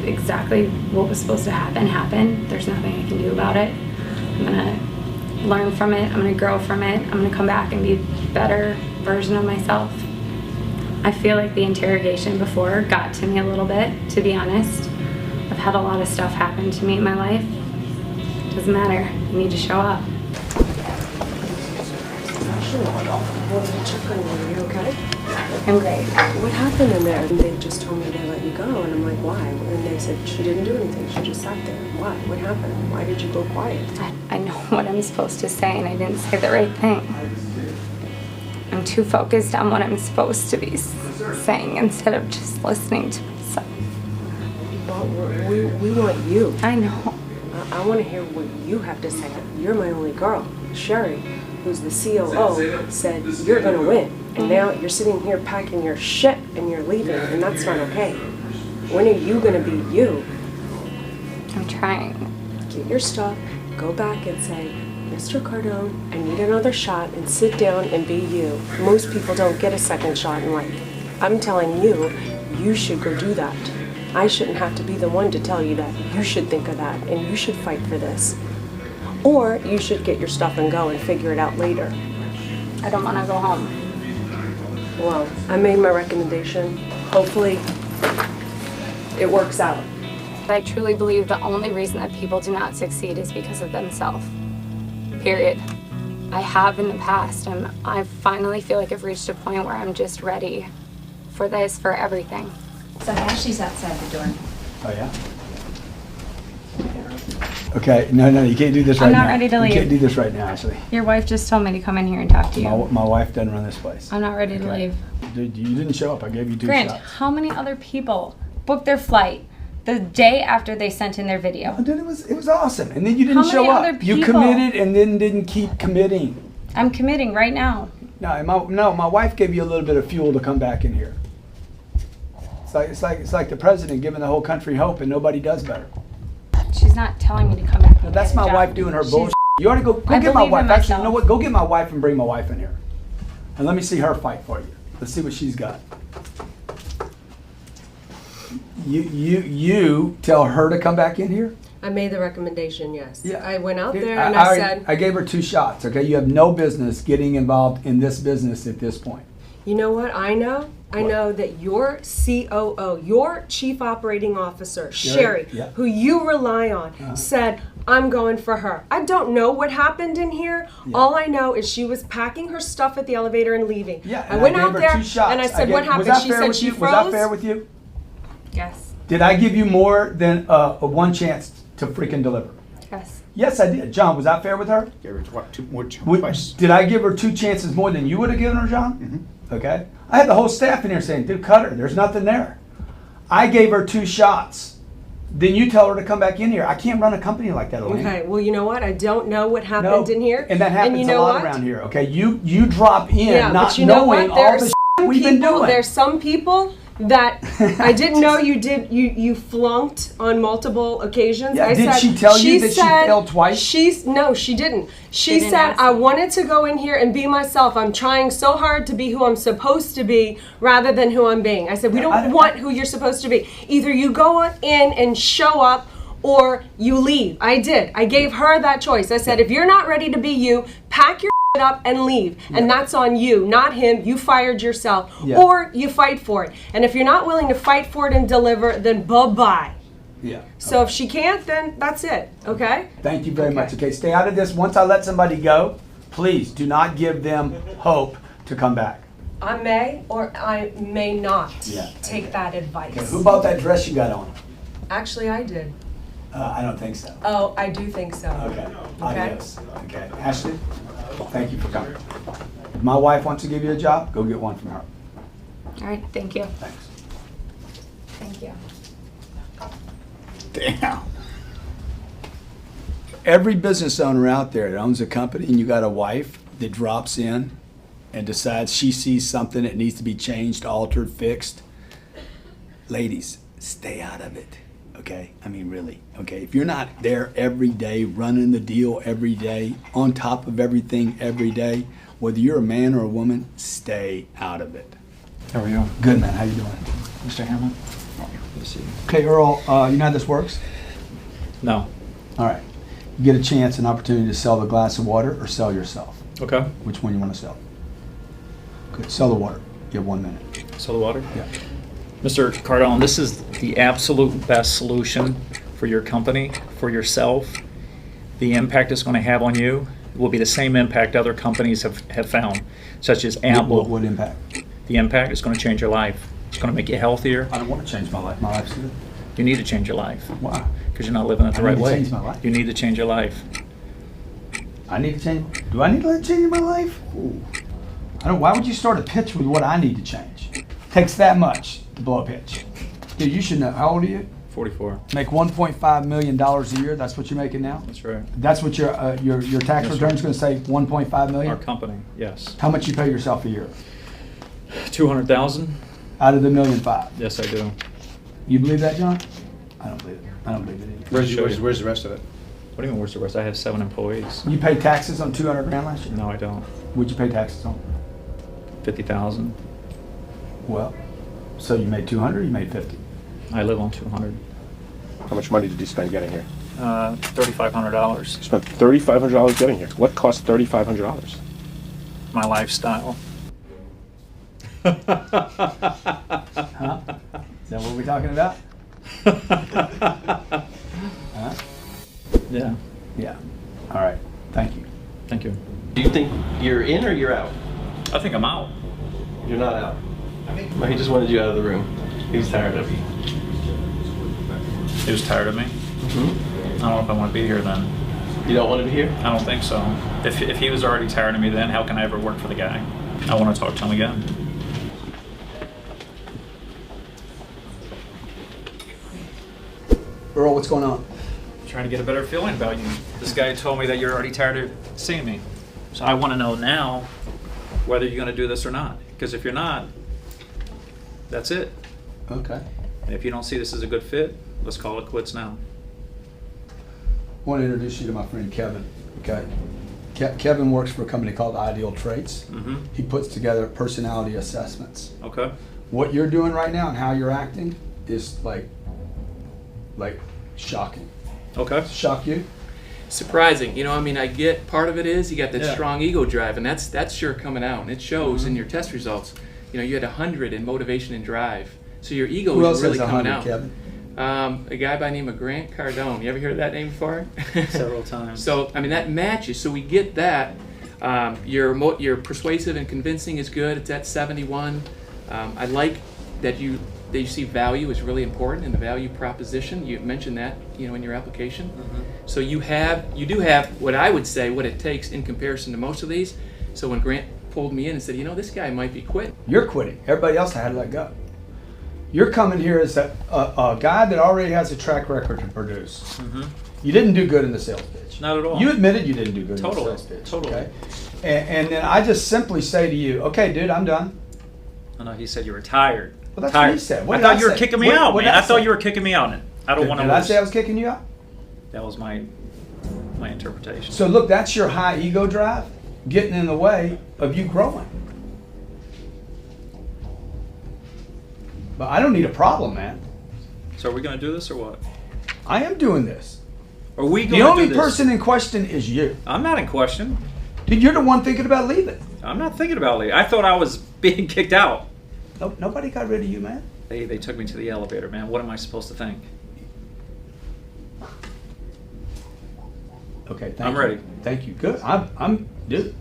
exactly what was supposed to happen happened. There's nothing I can do about it. I'm gonna learn from it. I'm gonna grow from it. I'm gonna come back and be a better version of myself. I feel like the interrogation before got to me a little bit, to be honest. I've had a lot of stuff happen to me in my life. Doesn't matter. You need to show up. Check on you. Are you okay? I'm great. What happened in there? And they just told me they let you go, and I'm like, why? And they said she didn't do anything. She just sat there. Why? What happened? Why did you go quiet? I know what I'm supposed to say, and I didn't say the right thing. I'm too focused on what I'm supposed to be saying instead of just listening to myself. Well, we want you. I know. I want to hear what you have to say. You're my only girl. Sherry, who's the COO, said you're going to win. And now you're sitting here packing your shit and you're leaving, and that's not okay. When are you going to be you? I'm trying. Get your stuff, go back and say, Mr. Cardone, I need another shot, and sit down and be you. Most people don't get a second shot in life. I'm telling you, you should go do that. I shouldn't have to be the one to tell you that. You should think of that, and you should fight for this. Or you should get your stuff and go and figure it out later. I don't want to go home. Well, I made my recommendation. Hopefully, it works out. I truly believe the only reason that people do not succeed is because of themselves. Period. I have in the past, and I finally feel like I've reached a point where I'm just ready for this, for everything. So Ashley's outside the door. Oh, yeah? Okay, no, you can't do this right now. I'm not ready to leave. You can't do this right now, Ashley. Your wife just told me to come in here and talk to you. My wife doesn't run this place. I'm not ready to leave. Dude, you didn't show up. I gave you 2 Grant, shots. how many other people booked their flight the day after they sent in their video? Oh, dude, it was awesome. And then you didn't show How many up. other You people? committed and then didn't keep committing. I'm committing right now. No, my wife gave you a little bit of fuel to come back in here. It's like the president giving the whole country hope and nobody does better. She's not telling me to come back. No, that's my wife doing her bullshit. You ought to go I get my believe in wife. Actually, you myself. know what? Go get my wife and bring my wife in here. And let me see her fight for you. Let's see what she's got. You tell her to come back in here? I made the recommendation, yes. Yeah. I went out there and I said, I gave her 2 shots, okay? You have no business getting involved in this business at this point. you know what I know? I know that your COO, your Chief Operating Officer, Sherry, yeah. who you rely on, said, I'm going for her. I don't know what happened in here. Yeah. All I know is she was packing her stuff at the elevator and leaving. Yeah, I went gave out her there 2 shots. and I said, what happened? Was that She fair said with she you? froze. Was that fair with you? Yes. Did I give you more than one chance to freaking deliver? Yes. Yes, I did. John, was that fair with her? Gave her twice. Did I give her 2 chances more than you would have given her, John? Mm-hmm. Okay. I had the whole staff in here saying, dude, cut her. There's nothing there. I gave her 2 shots. Then you tell her to come back in here. I can't run a company like that, Elaine. Okay, well, you know what? I don't know what happened in here. And that happens you know a lot what? around here, okay? You drop in Yeah, not but you know knowing what? There all are the some we've been people- doing. There's some people that I didn't know you did. You flunked on multiple occasions. Yeah, I did said, she tell you that she failed twice? No, she didn't. She didn't said, ask I me. wanted to go in here and be myself. I'm trying so hard to be who I'm supposed to be rather than who I'm being. I said, we don't want who you're supposed to be. Either you go in and show up or you leave. I did. I gave her that choice. I said, if you're not ready to be you, pack your up and leave. And that's on you, not him. You fired yourself. Yeah. Or you fight for it. And if you're not willing to fight for it and deliver, then bye-bye. Yeah. So if she can't, then that's it, okay? Thank you very much. Okay, stay out of this. Once I let somebody go, please do not give them hope to come back. I may or I may not Yeah. take that advice. Okay, who bought that dress you got on? Actually, I did. I don't think so. Oh, I do think so. Okay. Okay. Adios. Okay. Ashley, thank you for coming. If my wife wants to give you a job, go get one from her. All right, thank you. Thanks. Thank you. Damn. Every business owner out there that owns a company and you got a wife that drops in and decides she sees something that needs to be changed, altered, fixed, ladies, stay out of it. Okay? I mean, really. Okay? If you're not there every day, running the deal every day, on top of everything every day, whether you're a man or a woman, stay out of it. How are you? Good, man. How you doing? Mr. Hammond? Good to see you. Okay, Earl, you know how this works? No. All right. You get a chance, an opportunity to sell the glass of water or sell yourself. Okay. Which one you want to sell? Good. Sell the water. You have 1 minute. Sell the water? Yeah. Mr. Cardone, this is the absolute best solution for your company, for yourself. The impact it's going to have on you will be the same impact other companies have found, such as Apple. What impact? The impact is going to change your life. It's going to make you healthier. I don't want to change my life. My life's good. You need to change your life. Why? Because you're not living it the I right need to way. change my life. You need to change your life. I need to change. Do I need to change my life? Ooh. I don't. Why would you start a pitch with what I need to change? Takes that much to blow a pitch. Dude, you should know. How old are you? 44. Make $1.5 million a year. That's what you're making now. That's right. That's what your tax Yes, return sir. is going to say. 1.5 million. Our company, yes. How much you pay yourself a year? 200,000. Out of the $1.5 million. Yes, I do. You believe that, John? I don't believe it. I don't believe it either. Where's the rest of it? What do you mean, where's the rest? I have 7 employees. You paid taxes on 200 grand last year? No, I don't. What'd you pay taxes on? 50,000. Well, so you made 200, you made 50. I live on 200. How much money did you spend getting here? $3,500. You spent $3,500 getting here. What cost $3,500? My lifestyle. Huh? Is that what we're talking about? Huh? Yeah. Yeah. All right. Thank you. Thank you. Do you think you're in or you're out? I think I'm out. You're not out. He just wanted you out of the room. He's tired of you. He was tired of me? Mm-hmm. I don't know if I want to be here then. You don't want to be here? I don't think so. If he was already tired of me then, how can I ever work for the guy? I want to talk to him again. Earl, what's going on? Trying to get a better feeling about you. This guy told me that you're already tired of seeing me. So I want to know now whether you're going to do this or not. Because if you're not, that's it. Okay. And if you don't see this as a good fit, let's call it quits now. I want to introduce you to my friend Kevin. Okay. Kevin works for a company called Ideal Traits. Mm-hmm. He puts together personality assessments. Okay. What you're doing right now and how you're acting is like shocking. Okay. Shock you? Surprising. You know, I mean, I get part of it is you got that Yeah. strong ego drive, and that's sure coming out, and it shows Mm-hmm. in your test results. You know, you had 100 in motivation and drive, so your ego Who else is really has coming 100, out. Kevin? A guy by the name of Grant Cardone. You ever heard that name before? Several times. So, I mean, that matches. So we get that. Your persuasive and convincing is good. It's at 71. I like that you see value is really important in the value proposition. You mentioned that, you know, in your application. Mm-hmm. So you do have what I would say what it takes in comparison to most of these. So when Grant pulled me in and said, you know, this guy might be quitting. You're quitting. Everybody else had to let go. You're coming here as a guy that already has a track record to produce. Mm-hmm. You didn't do good in the sales pitch. Not at all. You admitted you didn't do good Totally. in the sales pitch. Totally. Okay? And then I just simply say to you, okay, dude, I'm done. Oh, no, he said you were tired. Well, that's tired. what he said. What I did thought I you were say? kicking me What- out, what man. did I I thought say? you were kicking me out. I don't want to Did I lose. say I was kicking you out? That was my interpretation. So look, that's your high ego drive getting in the way of you growing. But I don't need a problem, man. So are we going to do this or what? I am doing this. Are we going The to only do this? person in question is you. I'm not in question. Dude, you're the one thinking about leaving. I'm not thinking about leaving. I thought I was being kicked out. Nobody got rid of you, man. They took me to the elevator, man. What am I supposed to think? Okay, thank I'm you. ready. Thank you. Good. Dude.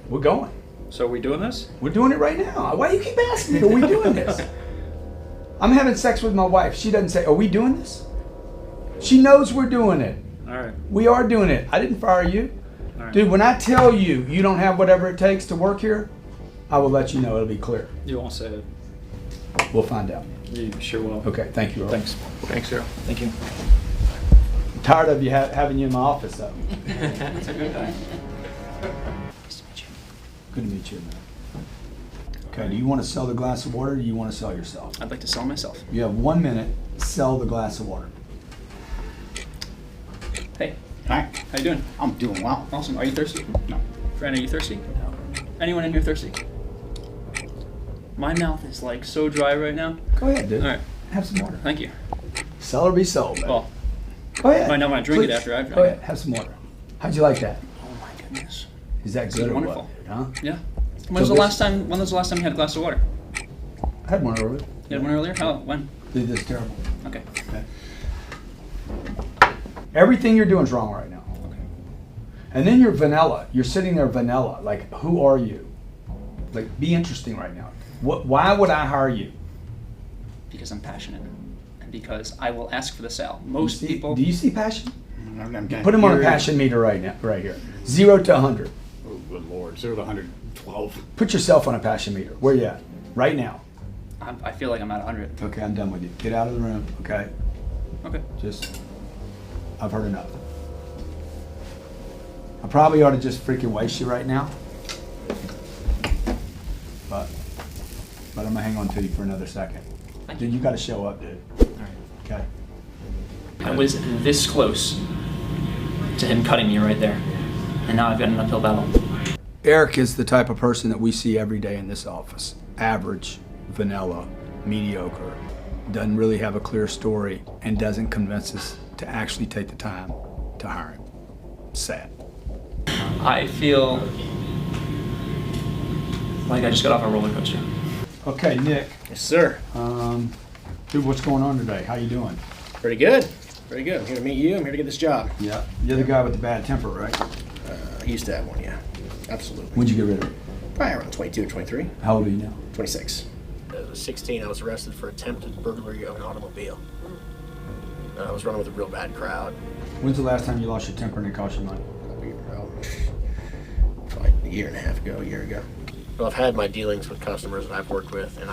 We're going. So are we doing this? We're doing it right now. Why do you keep asking me? Are we doing this? I'm having sex with my wife. She doesn't say, are we doing this? She knows we're doing it. All right. We are doing it. I didn't fire you. All right. Dude, when I tell you you don't have whatever it takes to work here, I will let you know. It'll be clear. You won't say it. We'll find out. You sure will. Okay, thank you, Earl. Thanks. Thanks, Earl. Thank you. I'm tired of you having you in my office, though. It's a good thing. Good to meet you, man. Okay, do you want to sell the glass of water or do you want to sell yourself? I'd like to sell myself. You have 1 minute. Sell the glass of water. Hey. Hi. How you doing? I'm doing well. Awesome. Are you thirsty? No. Fran, are you thirsty? No. Anyone in here thirsty? My mouth is like so dry right now. Go ahead, dude. All right. Have some water. Thank you. Sell or be sold, man. Well, Go ahead. I might not want to drink it Please. after I've Go drank ahead. Have some water. How'd you like that? Oh my goodness. Is that This good is or wonderful. what, dude, huh? Yeah. When was the last time you had a glass of water? I had one earlier. You had one earlier? How? When? Dude, this is terrible. Okay. Everything you're doing is wrong right now. Okay. And then you're vanilla. You're sitting there vanilla. Like, who are you? Like, be interesting right now. Why would I hire you? Because I'm passionate. And because I will ask for the sale. Most people... Do you see passion? I'm Put him on a passion meter right now, right here. 0 to 100. Oh, good Lord. 0 to 112. Put yourself on a passion meter. Where you at? Right now. I feel like I'm at 100. Okay, I'm done with you. Get out of the room, okay? Okay. I've heard enough. I probably ought to just freaking waste you right now. But I'm gonna hang on to you for another second. Dude, you gotta show up, dude. Alright. Okay? I was this close to him cutting me right there. And now I've got an uphill battle. Eric is the type of person that we see every day in this office. Average, vanilla, mediocre, doesn't really have a clear story, and doesn't convince us to actually take the time to hire him. Sad. I feel like I just got off a roller coaster. Okay, Nick. Yes, sir. Dude, what's going on today? How you doing? Pretty good. Pretty good. I'm here to meet you. I'm here to get this job. Yeah. You're the guy with the bad temper, right? I used to have one, yeah. Absolutely. When'd you get rid of it? Probably around 22 or 23. How old are you now? 26. At 16, I was arrested for attempted burglary of an automobile. I was running with a real bad crowd. When's the last time you lost your temper and it cost you money? Probably a year and a half ago, a year ago. Well, I've had my dealings with customers that I've worked with, and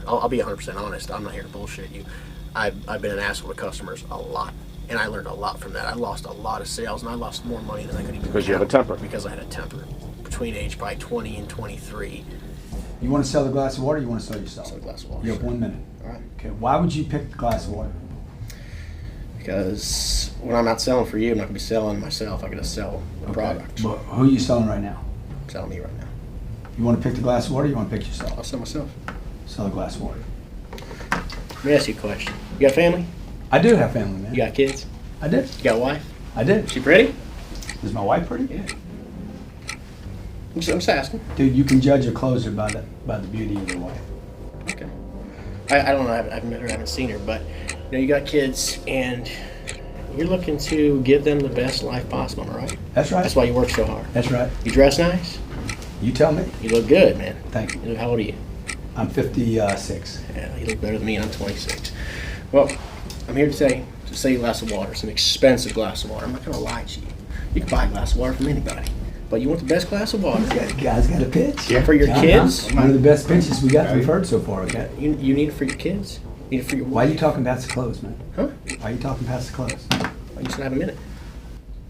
I'll be 100% honest. I'm not here to bullshit you. I've been an asshole to customers a lot, and I learned a lot from that. I lost a lot of sales, and I lost more money than I could even Because you have a count. temper. Because I had a temper. Between age probably 20 and 23. You want to sell the glass of water or you want to sell yourself? Sell a glass of water. You have 1 minute. All right. Okay, why would you pick the glass of water? Because when I'm out selling for you, I'm not going to be selling myself. I got to sell the product. But who are you selling right now? I'm selling me right now. You want to pick the glass of water or you want to pick yourself? I'll sell myself. Sell the glass of water. Let me ask you a question. You got family? I do have family, man. You got kids? I did. You got a wife? I did. She pretty? Is my wife pretty? Yeah. I'm just asking. Dude, you can judge a closer by the beauty of your wife. Okay. I don't know. I haven't met her. I haven't seen her. But you got kids, and you're looking to give them the best life possible. Am I right? That's right. That's why you work so hard. That's right. You dress nice. You tell me. You look good, man. Thank you. How old are you? I'm 56. Yeah, you look better than me, and I'm 26. Well, I'm here to sell you a glass of water. It's an expensive glass of water. I'm not going to lie to you. You can buy a glass of water from anybody. But you want the best glass of water. You guys got a pitch? Yeah. For your kids. One of the best pitches we've heard so far, okay? You need it for your kids. You need it for your wife. Why are you talking past the close, man? Huh? Why are you talking past the close? I just have a minute.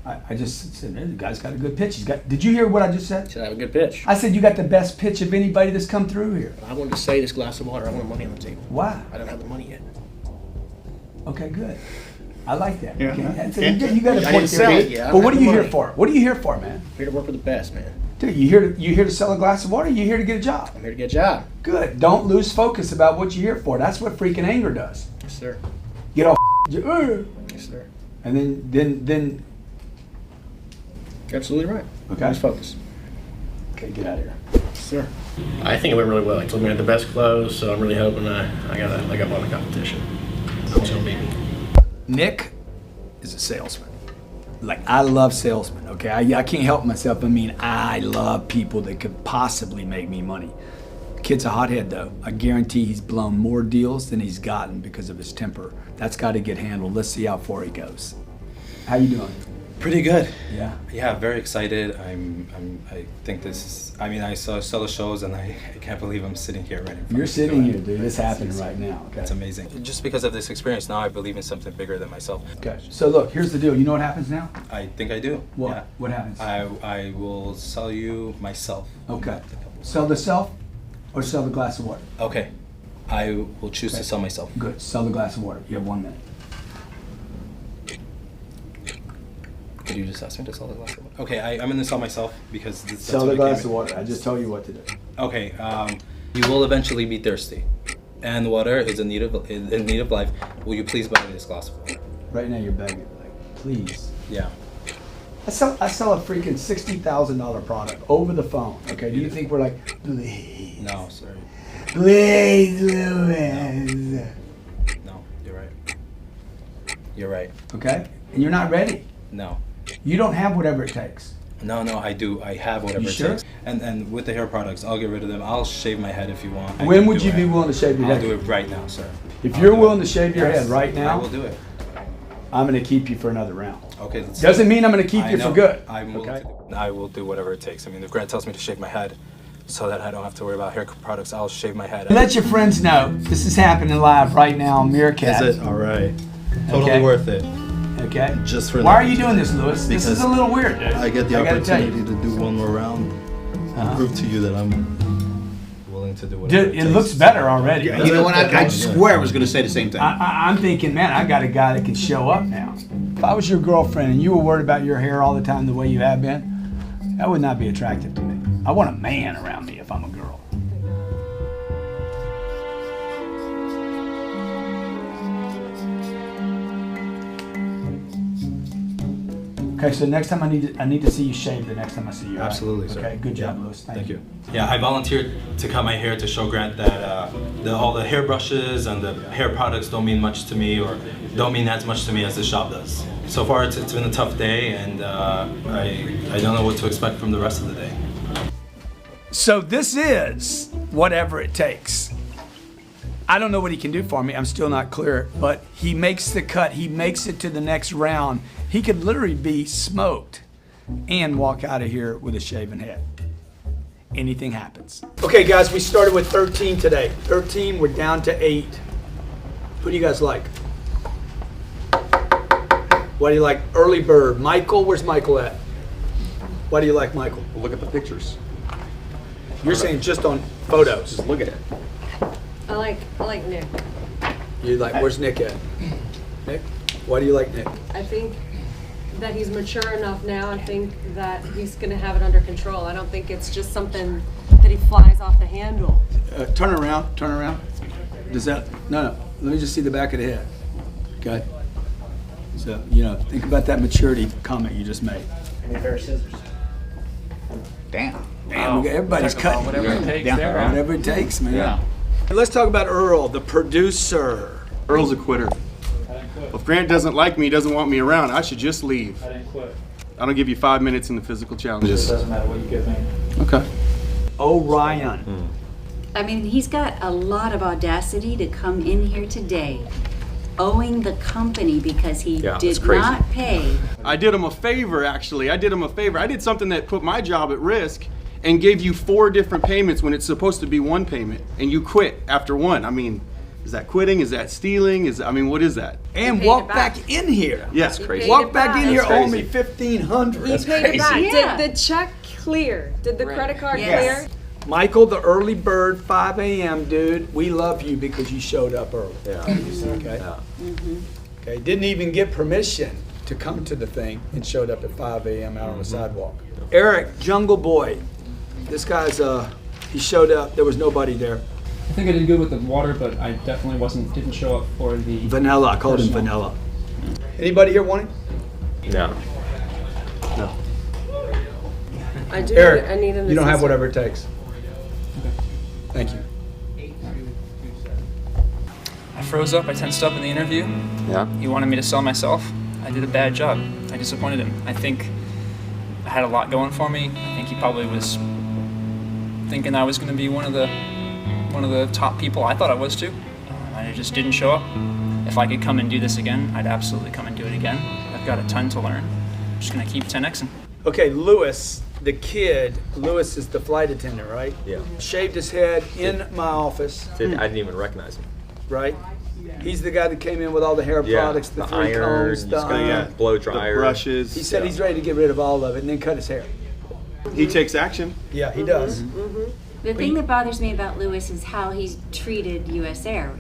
I just said, man, the guy's got a good pitch. Did you hear what I just said? I said I have a good pitch. I said you got the best pitch of anybody that's come through here. I wanted to say this glass of water. I want money on the table. Why? I don't have the money yet. Okay, good. I like that. Yeah. Okay. So you got a I point didn't sell there. it yet. I But don't what are have you the here money. for? What are you here for, man? I'm here to work with the best, man. Dude, you here to sell a glass of water? Or you here to get a job? I'm here to get a job. Good. Don't lose focus about what you're here for. That's what freaking anger does. Yes, sir. Get all Yes, sir. and then. You're absolutely right. Okay. Just focus. Okay, get out of here. Yes, sir. I think it went really well. He told me I had the best clothes, so I'm really hoping I got one in the competition. So maybe. Nick is a salesman. like, I love salesmen, okay? I can't help myself. I mean, I love people that could possibly make me money. Kid's a hothead, though. I guarantee he's blown more deals than he's gotten because of his temper. That's got to get handled. Let's see how far he goes. How you doing? Pretty good. Yeah. Yeah, very excited. I think this is. I mean, I saw the shows, and I can't believe I'm sitting here right in front of you. You're sitting here, dude. This happened right now. Okay. It's amazing. Just because of this experience, now I believe in something bigger than myself. Okay. So look, here's the deal. You know what happens now? I think I do. What? Yeah. What happens? I will sell you myself. Okay. Sell the self or sell the glass of water? Okay. I will choose to sell myself. Good. Sell the glass of water. You have 1 minute. Did you just ask me to sell the glass of water? Okay, I'm going to sell myself because that's Sell what the I glass came of water. I just tell you what to do. Okay, you will eventually be thirsty, and water is in need of life. Will you please buy me this glass of water? Right now you're begging, like, please. Yeah. I sell a freaking $60,000 product over the phone. Okay, do you think we're like, please? No, sorry. Please, Louis. No, you're right. You're right. Okay, and you're not ready. No. You don't have whatever it takes. No, I do. I have whatever You it sure? takes. And with the hair products, I'll get rid of them. I'll shave my head if you want. When would you be willing to shave your I'll head? do it right now, sir. If you're willing to shave your head right I now, will do it. I'm going to keep you for another round. Okay. Let's Doesn't mean I'm going to keep you for good. I'm willing to do it. I will do whatever it takes. I mean, if Grant tells me to shave my head so that I don't have to worry about hair products, I'll shave my head. Let your friends know this is happening live right now on Meerkat. Is it? All right. Totally Okay. worth it. Okay. Just for Why that. are you doing this, Lewis? This is a little weird, dude. I get the gotta tell you. opportunity to do one more round and prove to you that I'm willing to do whatever Dude, it looks better already. Yeah, you know what? I swear I was going to say the same thing. I'm thinking, man, I got a guy that can show up now. If I was your girlfriend and you were worried about your hair all the time the way you have been, that would not be attractive to me. I want a man around me if I'm a girl. Okay, so next time I need to see you shave the next time I see you. Absolutely, right? sir. Okay, good job, Yeah. Lewis. Thank you. Yeah, I volunteered to cut my hair to show Grant that all the hairbrushes and the hair products don't mean much to me, or don't mean as much to me as the shop does. So far, it's been a tough day, and I don't know what to expect from the rest of the day. So this is whatever it takes. I don't know what he can do for me. I'm still not clear, but he makes the cut. He makes it to the next round. He could literally be smoked and walk out of here with a shaven head. Anything happens. Okay, guys, we started with 13 today. 13, we're down to 8. Who do you guys like? What do you like? Early bird. Michael, where's Michael at? Why do you like Michael? Well, look at the pictures. You're saying just on photos. Just look at it. I like Nick. You like, where's Nick at? Nick? Why do you like Nick? I think that he's mature enough now. I think that he's going to have it under control. I don't think it's just something that he flies off the handle. Turn around, turn around. Does that, no, let me just see the back of the head. Okay? So, think about that maturity comment you just made. Any pair of scissors? Damn. Damn, everybody's cutting. Whatever it takes Yeah. there, huh? Whatever it takes, man. Yeah. Let's talk about Earl, the producer. Earl's a quitter. If Grant doesn't like me, doesn't want me around, I should just leave. I didn't quit. I don't give you 5 minutes in the physical It challenges. doesn't matter what you give me. Okay. Orion. I mean, he's got a lot of audacity to come in here today, owing the company because he Yeah, did it's crazy. not pay. I did him a favor, actually. I did something that put my job at risk and gave you 4 different payments when it's supposed to be 1 payment, and you quit after 1. I mean, is that quitting? Is that stealing? What is that? And paid walk it back. back in here. Yeah. That's crazy. Walk back in That's here, owe me crazy. $1,500. He paid it back. Yeah. Did the check clear? Did the credit card Yes. clear? Michael, the early bird, 5 a.m., dude. We love you because you showed up early. Yeah. Okay. Okay. Didn't even get permission to come to the thing and showed up at 5 a.m. out on the sidewalk. Eric, Jungle Boy. This guy's he showed up. There was nobody there. I think I did good with the water, but I definitely didn't show up for the Vanilla. I called him vanilla. Anybody here want him? No. No. I do. Eric, I need an you don't have assistant. whatever it takes. Thank you. I froze up. I tensed up in the interview. Yeah. He wanted me to sell myself. I did a bad job. I disappointed him. I think I had a lot going for me. I think he probably was thinking I was going to be one of the top people I thought I was too. I just didn't show up. If I could come and do this again, I'd absolutely come and do it again. I've got a ton to learn. I'm just going to keep 10xing. Okay, Lewis, the kid, Lewis is the flight attendant, right? Yeah. Shaved his head in my office. I didn't even recognize him. Right? He's the guy that came in with all the hair products, the 3 combs, the blow dryer, the brushes. He said he's ready to get rid of all of it and then cut his hair. He takes action. Yeah, he does. The thing that bothers me about Lewis is how he's treated U.S. Air.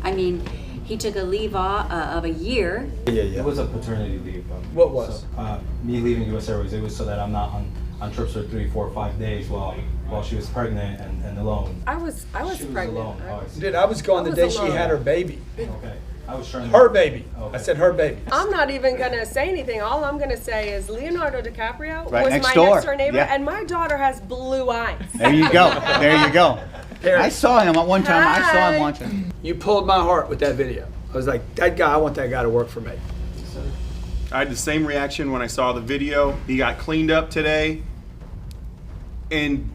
I mean, he took a leave of a year. It was a paternity leave. What was? So, me leaving U.S. Airways, it was so that I'm not on trips for 3, 4, 5 days while she was pregnant and alone. I was pregnant. Alone. Dude, I was gone the day she alone. had her baby. Okay. I was trying Her baby. I said her baby. I'm not even gonna say anything. All I'm gonna say is Leonardo DiCaprio Right was next my door. next door neighbor, Yeah. and my daughter has blue eyes. There you go. There you go. I saw him at one time. I saw him Hi. watching. You pulled my heart with that video. I was like, that guy, I want that guy to work for me. I had the same reaction when I saw the video. He got cleaned up today. And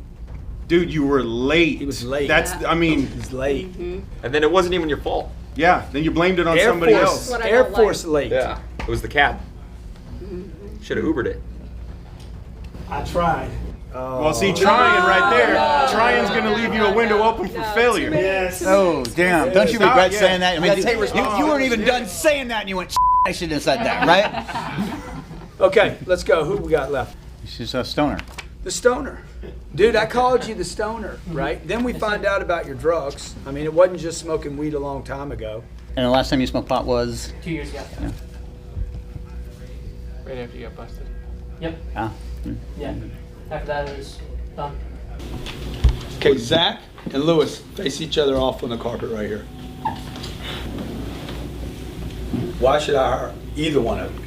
dude, you were late. He was late. I mean, he's late. And then it wasn't even your fault. Yeah, then you blamed it on Air somebody Force. else. Air Force late. Yeah, it was the cab. Should have Ubered it. I tried. Well, see, trying right there. Trying's going to leave you a window open for failure. Yes. Oh, damn. Don't you Stop, regret yeah. saying that? I mean, Gotta take you weren't even done saying that and you went, I shouldn't have said that, right? Okay, let's go. Who we got left? She's a stoner. The stoner. Dude, I called you the stoner, right? Then we find out about your drugs. I mean, it wasn't just smoking weed a long time ago. And the last time you smoked pot was? 2 years ago. Yeah. Right after you got busted. Yep. Ah. Yeah. After that, it was done. Okay, Zach and Lewis face each other off on the carpet right here. Why should I hire either one of you?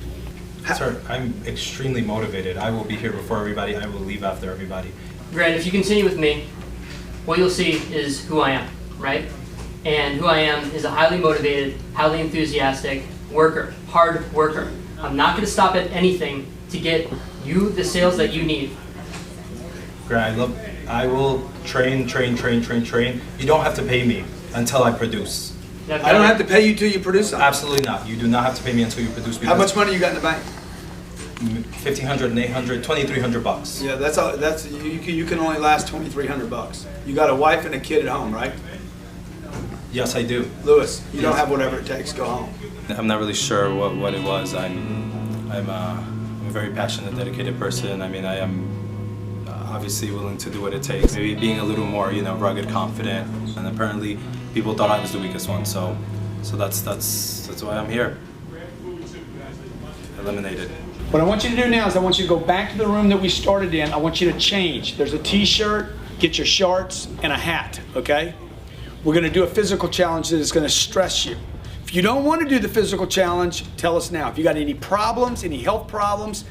Sir, I'm extremely motivated. I will be here before everybody. I will leave after everybody. Grant, if you continue with me, what you'll see is who I am, right? And who I am is a highly motivated, highly enthusiastic worker, hard worker. I'm not going to stop at anything to get you the sales that you need. Grant, I will train. You don't have to pay me until I produce. I don't have to pay you till you produce something? Absolutely not. You do not have to pay me until you produce. How much money you got in the bank? $1,500, $800, $2,300. Yeah, that's all. That's you can only last $2,300. You got a wife and a kid at home, right? Yes, I do. Lewis, you don't have whatever it takes. Go home. I'm not really sure what it was. I'm a very passionate, dedicated person. I mean, I am obviously willing to do what it takes. Maybe being a little more, rugged, confident. And apparently, people thought I was the weakest one. So that's why I'm here. Eliminated. What I want you to do now is I want you to go back to the room that we started in. I want you to change. There's a t-shirt, get your shorts, and a hat, okay? We're gonna do a physical challenge that is gonna stress you. If you don't want to do the physical challenge, tell us now. If you got any problems, any health problems,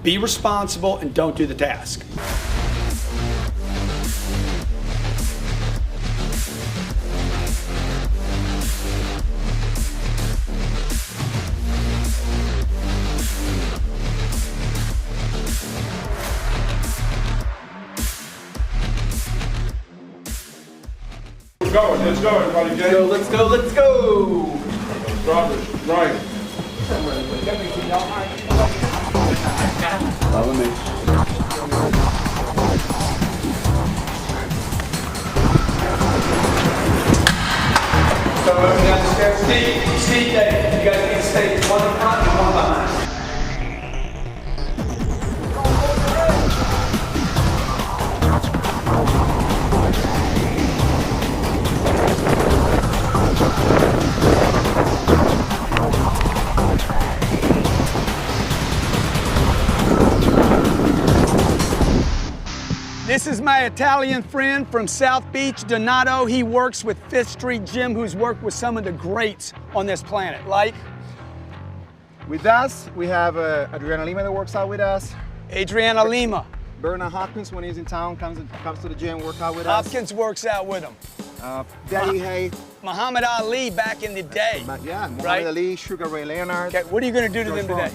be responsible and don't do the task. Let's go, everybody. Let's go. Robert, Ryan. Follow me. So moving down the stairs. Steve, Dave, you guys need to stay one in front and one behind. This is my Italian friend from South Beach, Donato. He works with Fifth Street Gym, who's worked with some of the greats on this planet, like? With us, we have Adriana Lima that works out with us. Adriana Lima. Bernard Hopkins, when he's in town, comes to the gym, work out with us. Hopkins works out with him. Daddy Hay. Muhammad Ali back in the day. Yeah, Muhammad Right? Ali, Sugar Ray Leonard. Okay, what are you going to do to them today?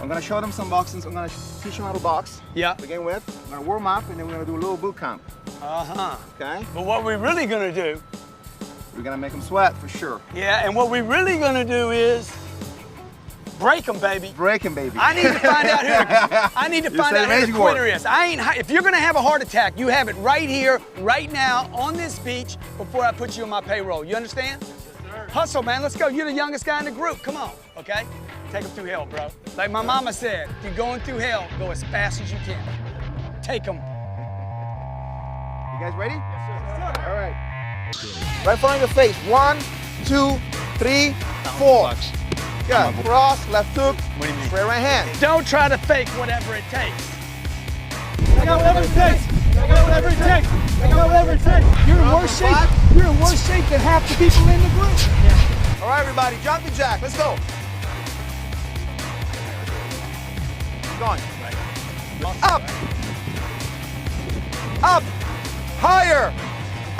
I'm going to show them some boxing. I'm going to teach them how to box. Yeah. To begin with. I'm going to warm up, and then we're going to do a little boot camp. Uh-huh. Okay? But what we're really going to do... We're going to make them sweat, for sure. Yeah, and what we're really going to do is... break them, baby. Break them, baby. I need to find out who. I need to find out who the quitter word. is. If you're gonna have a heart attack, you have it right here, right now, on this beach, before I put you on my payroll. You understand? Yes, sir. Hustle, man. Let's go. You're the youngest guy in the group. Come on, okay? Take them through hell, bro. Like my mama said, if you're going through hell, go as fast as you can. Take them. You guys ready? Yes, sir. All right. Right front of your face. 1, 2, 3, 4. Good. Cross, left hook, straight right hand. Don't try to fake whatever it takes. I got whatever it takes. I got whatever it takes. I got whatever it takes. You're in worse shape. You're in worse shape than half the people in the group. Yeah. All right, everybody, jumping jack. Let's go. Keep going. Up. Up. Higher.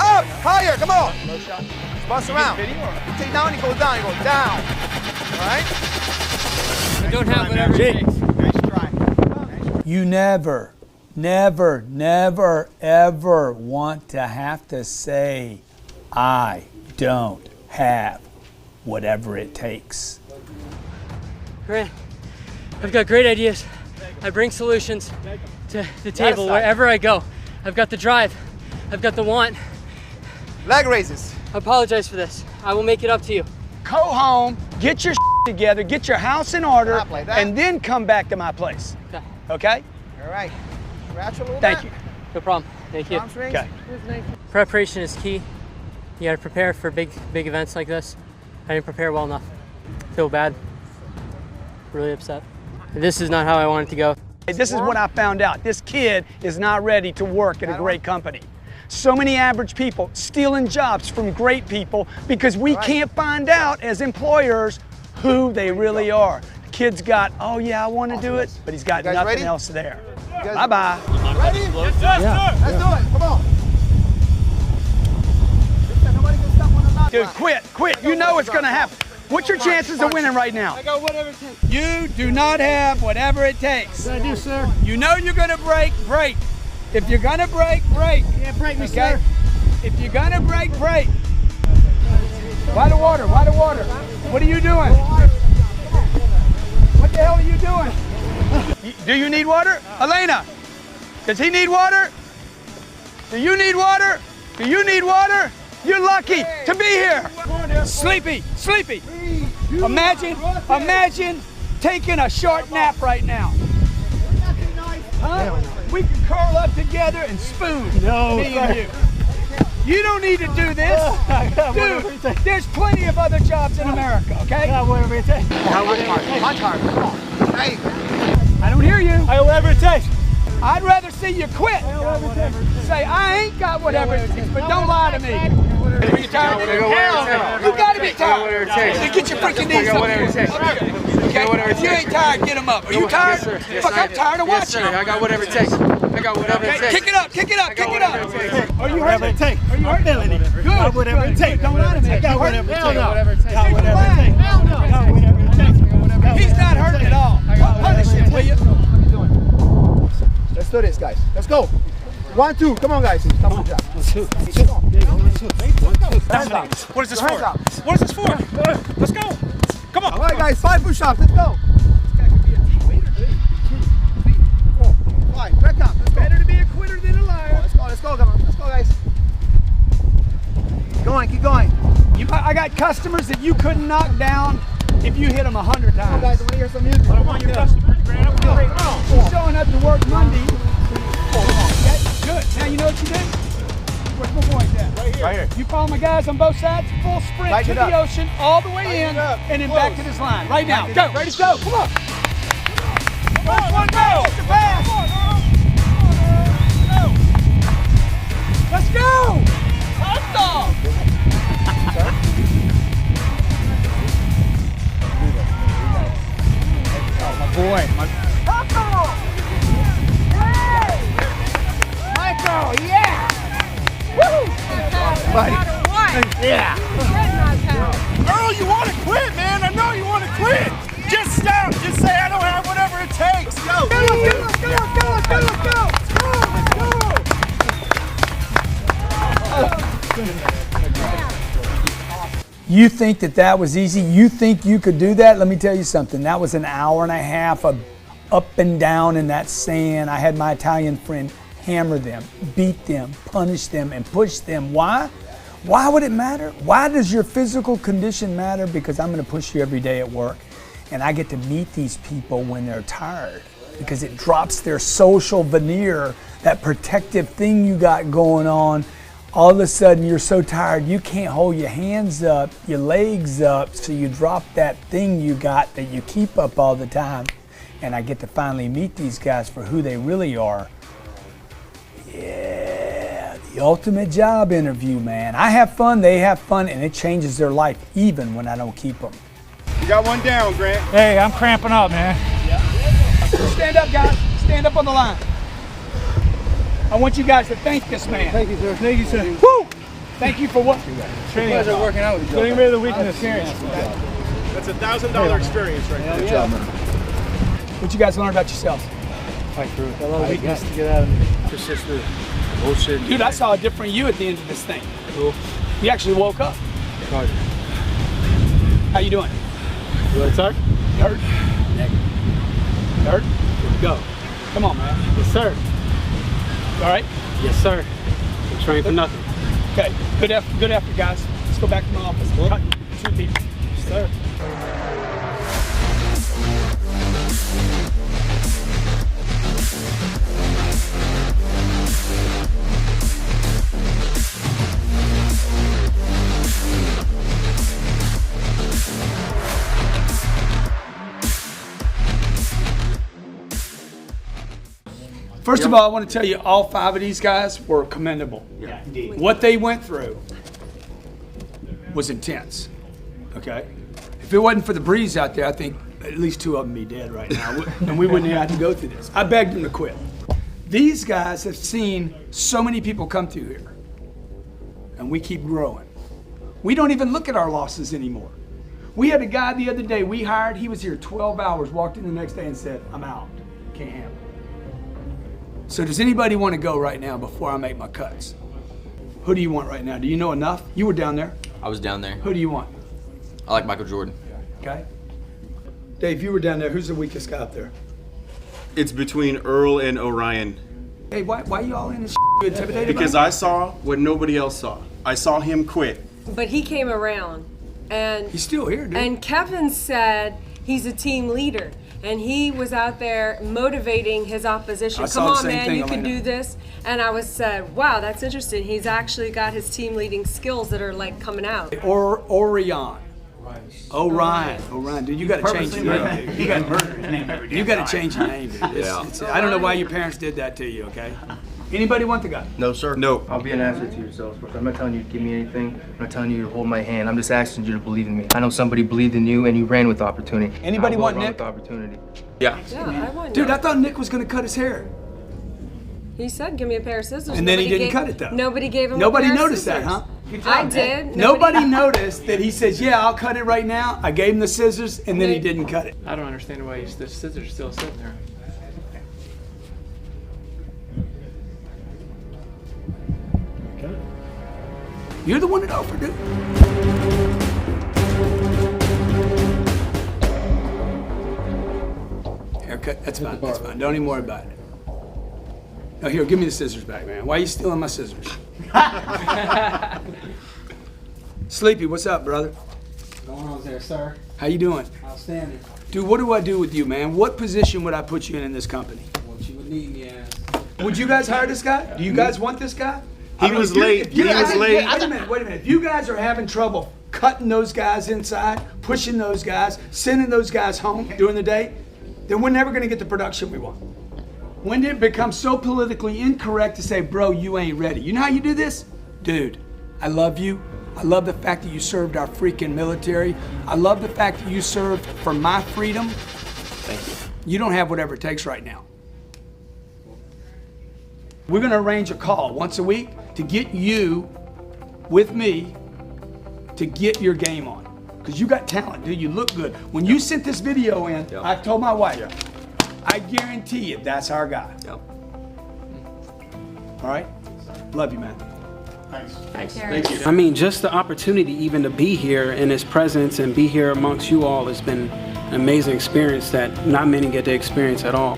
Up. Higher. Come on. Bust around. You take down, you go down. You go down. All right? I don't have whatever it takes. Nice try. You never, ever want to have to say, I don't have whatever it takes. Grant, I've got great ideas. I bring solutions to the table wherever I go. I've got the drive. I've got the want. Leg raises. I apologize for this. I will make it up to you. Go home, get your together, get your house in order, like that. and then come back to my place. Okay. Okay? All right. Scratch a little Thank bit. you. No problem. Thank you. Arm swings. Okay. Preparation is key. You got to prepare for big events like this. I didn't prepare well enough. Feel bad. Really upset. This is not how I wanted to go. This is what I found out. This kid is not ready to work at a great company. So many average people stealing jobs from great people because we can't find out as employers who they really are. The kid's got, oh yeah, I want to do it, but he's got nothing ready? else there. Bye-bye. Ready? Yes, sir. Yeah. Let's do it. Come on. Nobody can stop on the knock. Dude, quit. You know it's going to happen. What's your chances of winning right now? I got whatever it takes. You do not have whatever it takes. What I do, sir? You know you're going to break. If you're going to break. Yeah, break me, Okay? sir. If you're going to break. Why the water? What are you doing? What the hell are you doing? Do you need water? Elena, does he need water? Do you need water? Do you need water? You're lucky to be here. Sleepy. Imagine taking a short nap right now. Huh? We can curl up together and spoon. No. Me and you. You don't need to do this. Dude, there's plenty of other jobs in America, okay? Whatever it takes. Much harder. Come on. There you go. I don't hear you. I got whatever it takes. I'd rather see you quit. Say, I ain't got whatever it takes, but don't lie to me. You tired? You gotta be tired. Then get your freaking knees up here. Okay? If you ain't tired, get them up. Are you tired? Fuck, I'm tired of watching. I got whatever it takes. I got whatever it takes. Kick it up. Are you Whatever it hurt? takes. Are you hurt? Good. Got whatever it takes. Don't lie to me. I got whatever it takes. Hell no. Got whatever it takes. Got whatever it takes. He's not hurt at all. Punish him, will you? Let's do this, guys. Let's go. 1, 2. Come on, guys. Come on, Jack. 1, 2. What is this for? What is this for? Let's go. Come on. All right, guys. 5 push-ups. Let's go. 5. Back up. Let's go. Better to be a quitter than a liar. Let's go. Come on. Let's go, guys. Keep going. I got customers that you couldn't knock down if you hit them 100 Come on, times. guys. I want to hear some music. Come on, your customer. You're showing up to work Monday. Okay, good. Now you know what you do? Where's my boys at? Right here. You follow my guys on both sides, full sprint Lighten to it the up. ocean, all the way in, and then back to this line. Right now. Lighten it Go. up. Ready to go. Come on. First one, go. Get the pass. Let's go. Hot dog. Oh, my boy. Michael, yeah! Woo! buddy. Yeah. Earl, you want to quit, man. I know you want to quit. Just stop. Just say, I don't have whatever it takes. Go. You think that was easy? You think you could do that? Let me tell you something. That was an hour and a half of up and down in that sand. I had my Italian friend hammer them, beat them, punish them, and push them. Why? Why would it matter? Why does your physical condition matter? Because I'm going to push you every day at work, and I get to meet these people when they're tired, because it drops their social veneer, that protective thing you got going on. All of a sudden you're so tired you can't hold your hands up, your legs up, so you drop that thing you got that you keep up all the time. And I get to finally meet these guys for who they really are. Yeah, the ultimate job interview, man. I have fun, they have fun, and it changes their life even when I don't keep them. You got one down, Grant. Hey, I'm cramping up, man. Stand up, guys. Stand up on the line. I want you guys to thank this man. Thank you, sir. Thank you, sir. Woo! Thank you for what? Training. You guys are working out with each other. Getting rid of the weakness. That's a $1,000 experience right there. Good job, man. What you guys learn about yourselves? Fight through it. A lot of weakness to get out and persist through. Bullshit. Dude, I saw a different you at the end of this thing. Cool. You actually woke up. Roger. How you doing? You want to talk? You hurt? You hurt? Here we go. Come on, man. Yes, sir. All right? Yes, sir. I'm training for nothing. Okay. Good effort, guys. Let's go back to my office. Cut 2 people. Yes, sir. First of all, I want to tell you, all 5 of these guys were commendable. Yeah, indeed. What they went through was intense, okay? If it wasn't for the breeze out there, I think at least 2 of them be dead right now, and we wouldn't have to go through this. I begged them to quit. These guys have seen so many people come through here, and we keep growing. We don't even look at our losses anymore. We had a guy the other day we hired, he was here 12 hours, walked in the next day and said, I'm out, can't handle it. So does anybody want to go right now before I make my cuts? Who do you want right now? Do you know enough? You were down there. I was down there. Who do you want? I like Michael Jordan. Okay. Dave, you were down there. Who's the weakest guy up there? It's between Earl and Orion. Hey, why you all in this? You intimidated Because by me? I saw what nobody else saw. I saw him quit. But he came around, and he's still here, dude. And Kevin said he's a team leader, and he was out there motivating his opposition. Come on, man, you can do this. And I was said, wow, that's interesting. He's actually got his team leading skills that are like coming out. Orion. Orion, dude, you got to change your name, dude. You got to change your name, dude. I don't know why your parents did that to you. Okay. Anybody want the guy? No, sir. No. I'll be an asset to yourselves, but I'm not telling you to give me anything. I'm not telling you to hold my hand. I'm just asking you to believe in me. I know somebody believed in you and you ran with the opportunity. Anybody want run Nick? with the opportunity. Yeah. Yeah, I want Dude, Nick. I thought Nick was going to cut his hair. He said, give me a pair of scissors. And then he Nobody didn't cut it, though. Nobody gave him Nobody a pair noticed of that, scissors. huh? I did. Nobody noticed that he says, yeah, I'll cut it right now. I gave him the scissors, and then he didn't cut it. I don't understand why the scissors are still sitting there. You're the one that offered it. Haircut, that's fine, that's fine. Don't even worry about it. No, here, give me the scissors back, man. Why are you stealing my scissors? Sleepy, what's up, brother? What's going on there, sir? How you doing? Outstanding. Dude, what do I do with you, man? What position would I put you in this company? What you would need me as. Would you guys hire this guy? Do you guys want this guy? He was late. He was late. Wait a minute. If you guys are having trouble cutting those guys inside, pushing those guys, sending those guys home during the day, then we're never going to get the production we want. When did it become so politically incorrect to say, bro, you ain't ready? You know how you do this? Dude, I love you. I love the fact that you served our freaking military. I love the fact that you served for my freedom. Thank you. You don't have whatever it takes right now. We're going to arrange a call once a week to get you with me to get your game on. Because you got talent, dude. You look good. When you sent this video in, I told my wife, I guarantee you that's our guy. All right? Love you, man. Thanks. Thank you. I mean, just the opportunity even to be here in his presence and be here amongst you all has been an amazing experience that not many get to experience at all.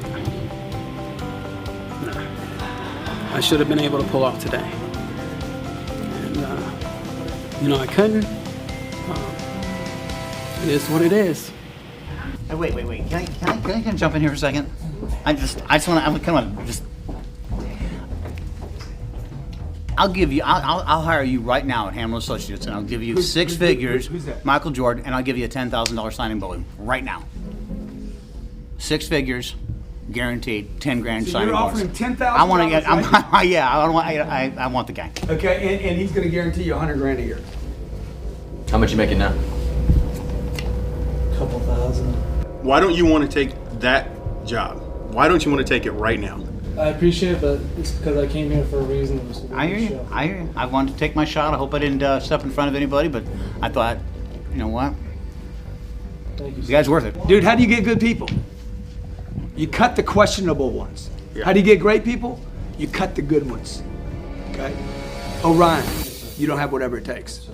I should have been able to pull off today. And, you know, I couldn't. It is what it is. Hey, wait. Can I jump in here for a second? I just want to, just. I'll hire you right now at Hammer Associates, and I'll give you six figures. Who's that? Michael Jordan, and I'll give you a $10,000 signing bonus right now. 6 figures, guaranteed, 10 grand So signing you're bonus. offering $10,000. I want to get. I want the guy. Okay, and he's going to guarantee you 100 grand a year. How much you making now? Couple thousand. Why don't you want to take that job? Why don't you want to take it right now? I appreciate it, but it's because I came here for a reason. It was to I hear do the you. show. I hear you. I wanted to take my shot. I hope I didn't step in front of anybody, but I thought, you know what? Thank you. You guys worth it. Dude, how do you get good people? You cut the questionable ones. How do you get great people? You cut the good ones. Okay? Orion, you don't have whatever it takes.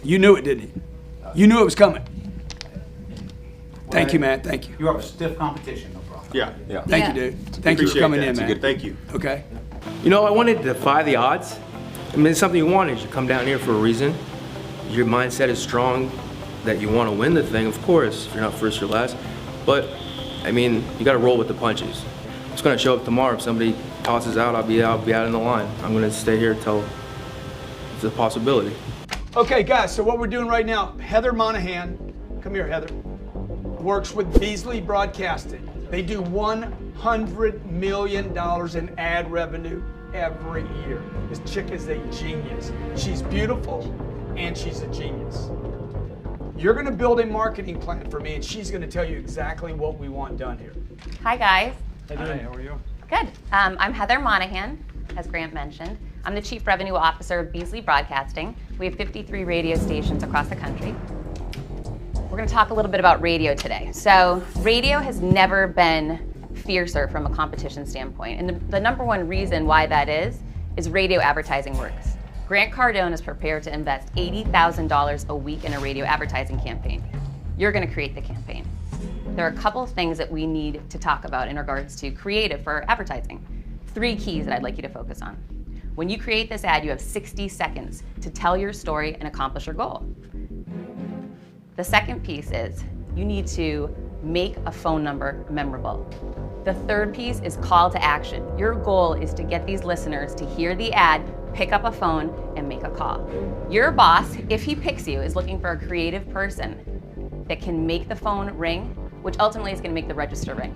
You knew it, didn't you? You knew it was coming. Thank you, man. Thank you. You're up a stiff competition, no problem. Yeah. Thank you, dude. Thank you for coming in, man. Thank you. Okay? You know, I wanted to defy the odds. I mean, it's something you wanted. You come down here for a reason. Your mindset is strong that you want to win the thing, of course. If you're not first or last. But, I mean, you got to roll with the punches. I'm just going to show up tomorrow. If somebody tosses out, I'll be out in the line. I'm going to stay here till it's a possibility. Okay, guys, so what we're doing right now, Heather Monahan, come here, Heather, works with Beasley Broadcasting. They do $100 million in ad revenue every year. This chick is a genius. She's beautiful and she's a genius. You're gonna build a marketing plan for me and she's gonna tell you exactly what we want done here. Hi, guys. Hi, how are you? Good. I'm Heather Monahan, as Grant mentioned. I'm the Chief Revenue Officer of Beasley Broadcasting. We have 53 radio stations across the country. We're going to talk a little bit about radio today. So radio has never been fiercer from a competition standpoint. And the number one reason why that is radio advertising works. Grant Cardone is prepared to invest $80,000 a week in a radio advertising campaign. You're going to create the campaign. There are a couple of things that we need to talk about in regards to creative for advertising. 3 keys that I'd like you to focus on. When you create this ad, you have 60 seconds to tell your story and accomplish your goal. The second piece is you need to make a phone number memorable. The third piece is call to action. Your goal is to get these listeners to hear the ad, pick up a phone, and make a call. Your boss, if he picks you, is looking for a creative person that can make the phone ring, which ultimately is going to make the register ring.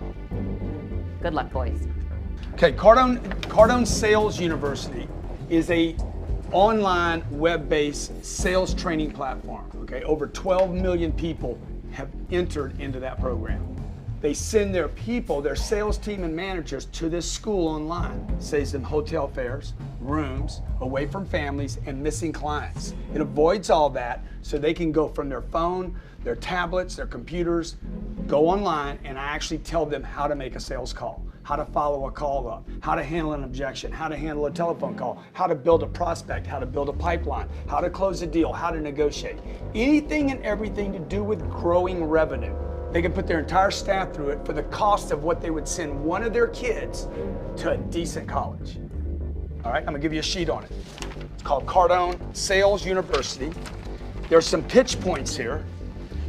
Good luck, boys. Okay, Cardone Sales University is a online web-based sales training platform. Okay, over 12 million people have entered into that program. They send their people, their sales team and managers to this school online. It saves them hotel fares, rooms, away from families, and missing clients. It avoids all that so they can go from their phone, their tablets, their computers, go online, and I actually tell them how to make a sales call, how to follow a call up, how to handle an objection, how to handle a telephone call, how to build a prospect, how to build a pipeline, how to close a deal, how to negotiate. Anything and everything to do with growing revenue. They can put their entire staff through it for the cost of what they would send one of their kids to a decent college. All right, I'm gonna give you a sheet on it. It's called Cardone Sales University. There's some pitch points here.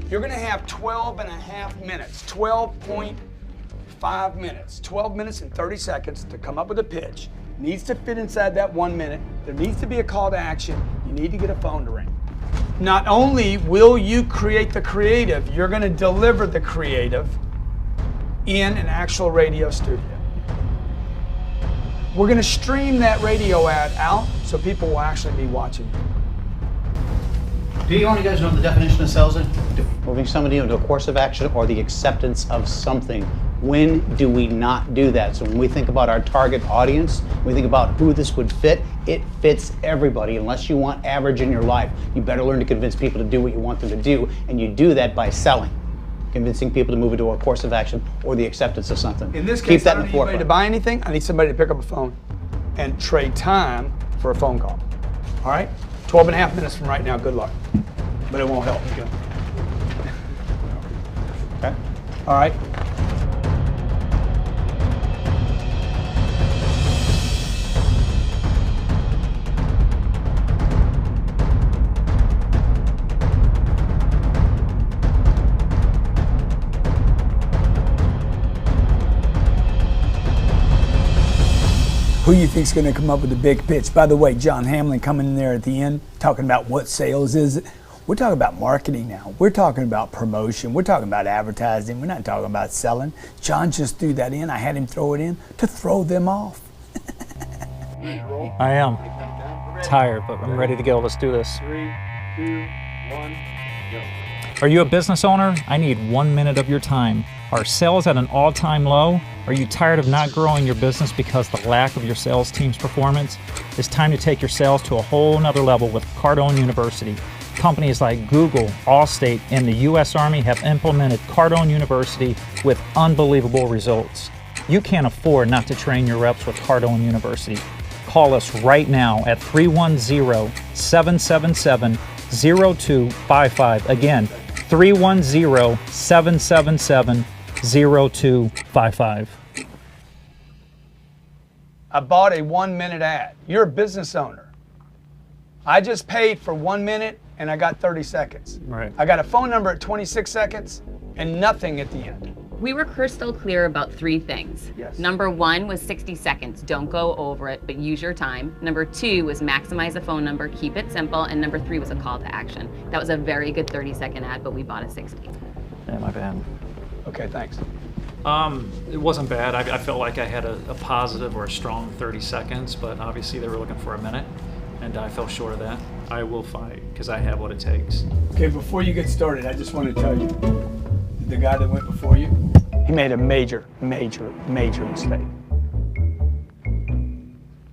You're gonna have 12 and a half minutes, 12.5 minutes, 12 minutes and 30 seconds to come up with a pitch. Needs to fit inside that 1 minute. There needs to be a call to action. You need to get a phone to ring. Not only will you create the creative, you're gonna deliver the creative in an actual radio studio. We're gonna stream that radio ad out so people will actually be watching you. Do you want you guys know the definition of sales is? Moving somebody into a course of action or the acceptance of something When do we not do that? So when we think about our target audience, we think about who this would fit, it fits everybody. Unless you want average in your life, you better learn to convince people to do what you want them to do, and you do that by selling. Convincing people to move into a course of action or the acceptance of something. In this Keep case, that I in don't the need anybody forefront. to buy anything. I need somebody to pick up a phone and trade time for a phone call. All right? 12 and a half minutes from right now. Good luck. But it won't help. Okay? All right? Who you think's going to come up with the big pitch? By the way, John Hamlin coming in there at the end, talking about what sales is. We're talking about marketing now. We're talking about promotion. We're talking about advertising. We're not talking about selling. John just threw that in. I had him throw it in to throw them off. I am tired, but I'm ready to go. Let's do this. 3, 2, 1, go. Are you a business owner? I need 1 minute of your time. Are sales at an all-time low? Are you tired of not growing your business because the lack of your sales team's performance? It's time to take your sales to a whole nother level with Cardone University. Companies like Google, Allstate, and the U.S. Army have implemented Cardone University with unbelievable results. You can't afford not to train your reps with Cardone University. Call us right now at 310-777-0255. Again, 310-777-0255. I bought a 1 minute ad. You're a business owner. I just paid for 1 minute and I got 30 seconds. Right. I got a phone number at 26 seconds and nothing at the end. We were crystal clear about 3 things. Yes. Number 1 was 60 seconds. Don't go over it, but use your time. Number 2 was maximize the phone number, keep it simple. And number 3 was a call to action. That was a very good 30-second ad, but we bought a 60. Yeah, my bad. Okay, thanks. It wasn't bad. I felt like I had a positive or a strong 30 seconds, but obviously they were looking for a minute, and I fell short of that. I will fight because I have what it takes. Okay, before you get started, I just want to tell you, the guy that went before you, he made a major, major, major mistake.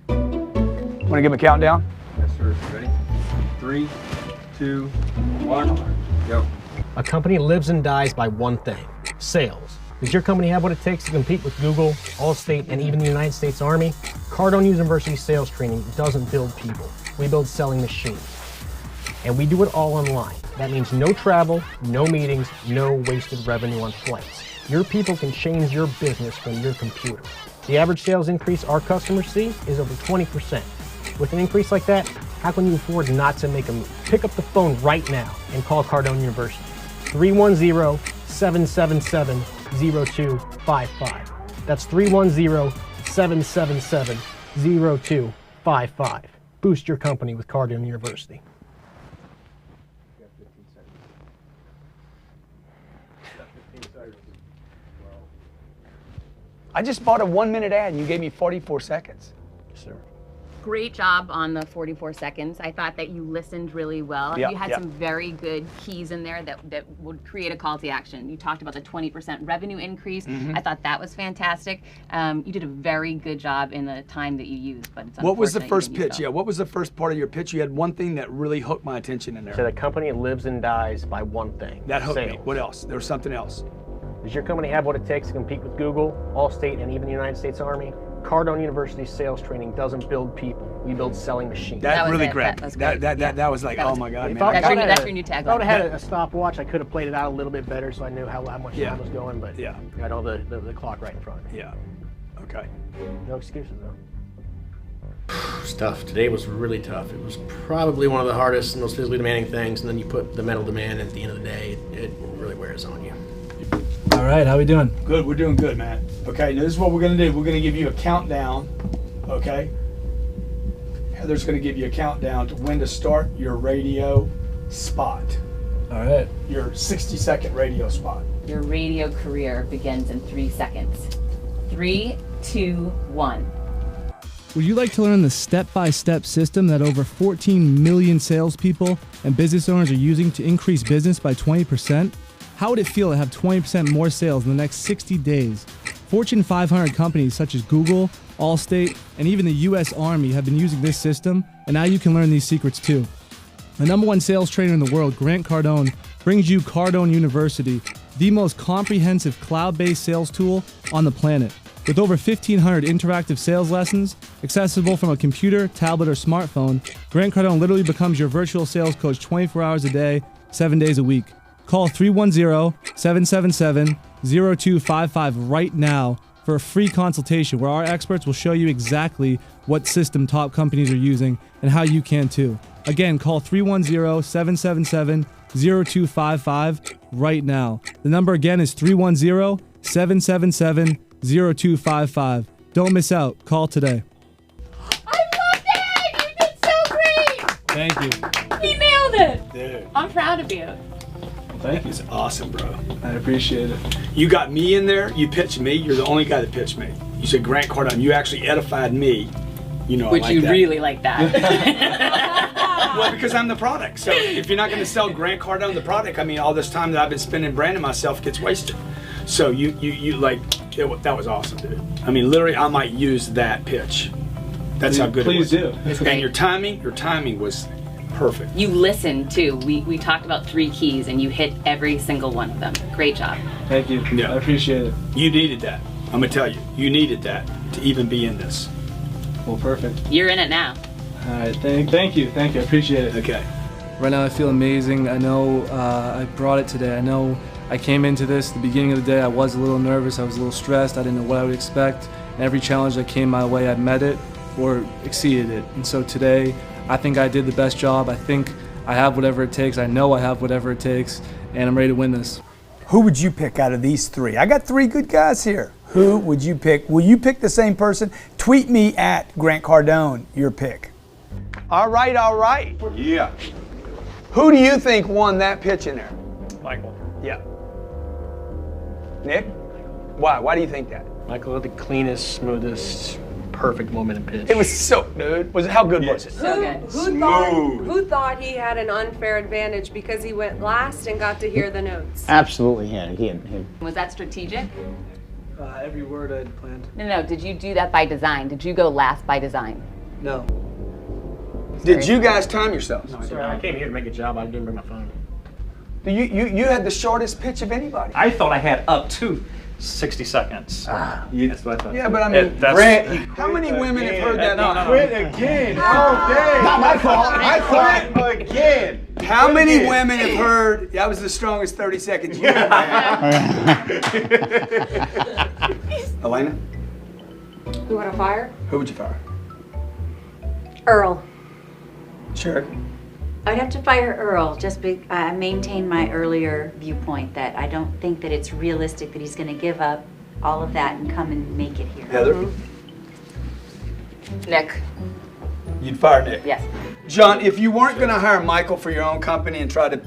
Want to give him a countdown? Yes, sir. Ready? 3, 2, 1, go. A company lives and dies by one thing: sales. Does your company have what it takes to compete with Google, Allstate, and even the United States Army? Cardone University sales training doesn't build people. We build selling machines. And we do it all online. That means no travel, no meetings, no wasted revenue on flights. Your people can change your business from your computer. The average sales increase our customers see is over 20%. With an increase like that, how can you afford not to make a move? Pick up the phone right now and call Cardone University. 310-777-0255. That's 310-777-0255. Boost your company with Cardone University. I just bought a 1 minute ad and you gave me 44 seconds. Yes, sir. Great job on the 44 seconds. I thought that you listened really well. Yeah, you had yeah. some very good keys in there that would create a call to action. You talked about the 20% revenue increase. Mhm. I thought that was fantastic. You did a very good job in the time that you used, but it's What was the unfortunate you first didn't use pitch? those. Yeah, what was the first part of your pitch? You had one thing that really hooked my attention in there. So the company lives and dies by one thing: That hooked me. sales. What else? There was something else. Does your company have what it takes to compete with Google, Allstate, and even the United States Army? Cardone University sales training doesn't build people. We build selling machines. That really grabbed me. That was like, oh my God, man. That's your new tagline. If I would have had a stopwatch, I could have played it out a little bit better so I knew how much Yeah. time was going, but Yeah. I got all the clock right in front of me. Yeah. Okay. No excuses, though. It's tough. Today was really tough. It was probably one of the hardest and most physically demanding things, and then you put the mental demand at the end of the day, it really wears on you. All right, how we doing? Good, we're doing good, man. Okay, now this is what we're gonna do. We're gonna give you a countdown, okay? Heather's gonna give you a countdown to when to start your radio spot. All right. Your 60-second radio spot. Your radio career begins in 3 seconds. 3, 2, 1. Would you like to learn the step-by-step system that over 14 million salespeople and business owners are using to increase business by 20%? How would it feel to have 20% more sales in the next 60 days? Fortune 500 companies such as Google, Allstate, and even the U.S. Army have been using this system, and now you can learn these secrets too. The #1 sales trainer in the world, Grant Cardone, brings you Cardone University, the most comprehensive cloud-based sales tool on the planet. With over 1,500 interactive sales lessons, accessible from a computer, tablet, or smartphone, Grant Cardone literally becomes your virtual sales coach 24 hours a day, 7 days a week. Call 310-777-0255 right now for a free consultation where our experts will show you exactly what system top companies are using and how you can too. Again, call 310-777-0255 right now. The number again is 310-777-0255. Don't miss out. Call today. I loved it! You did so great! Thank you. He nailed it! Dude. I'm proud of you. Thank you. It's awesome, bro. I appreciate it. You got me in there. You pitched me. You're the only guy that pitched me. You said Grant Cardone. You actually edified me. You know, Which I like you that. really like that. Well, because I'm the product. So if you're not going to sell Grant Cardone the product, I mean, all this time that I've been spending branding myself gets wasted. So you like, that was awesome, dude. I mean, literally, I might use that pitch. That's how good it was. Please do. And your timing was perfect. You listened too. We talked about 3 keys and you hit every single one of them. Great job. Thank you. Yeah. I appreciate it. You needed that. I'm going to tell you. You needed that to even be in this. Well, perfect. You're in it now. All right. Thank you. I appreciate it. Okay. Right now I feel amazing. I know I brought it today. I know I came into this, the beginning of the day, I was a little nervous, I was a little stressed, I didn't know what I would expect. And every challenge that came my way, I met it or exceeded it. And so today, I think I did the best job. I think I have whatever it takes. I know I have whatever it takes, and I'm ready to win this. Who would you pick out of these 3? I got 3 good guys here. Who would you pick? Will you pick the same person? Tweet me at Grant Cardone, your pick. All right. Yeah. Who do you think won that pitch in there? Michael. Yeah. Nick? Why? Why do you think that? Michael had the cleanest, smoothest, perfect moment in pitch. It was so, dude. How good was it? Who thought he had an unfair advantage because he went last and got to hear the notes? Absolutely, he had. Was that strategic? Every word I had planned. No. Did you do that by design? Did you go last by design? No. Did you guys time yourselves? No, I came here to make a job. I didn't bring my phone. You had the shortest pitch of anybody. I thought I had up to 60 seconds. That's what I thought. Yeah, but I mean, Grant, how many women have heard that? Quit again. All day. Not my fault. Quit again. How many women have heard that was the strongest 30 seconds you ever had? Elena? Who want to fire? Who would you fire? Earl. Sure. I'd have to fire Earl, just maintain my earlier viewpoint that I don't think that it's realistic that he's going to give up all of that and come and make it here. Heather? Nick. You'd fire Nick? Yes. John, if you weren't going to hire Michael for your own company and try to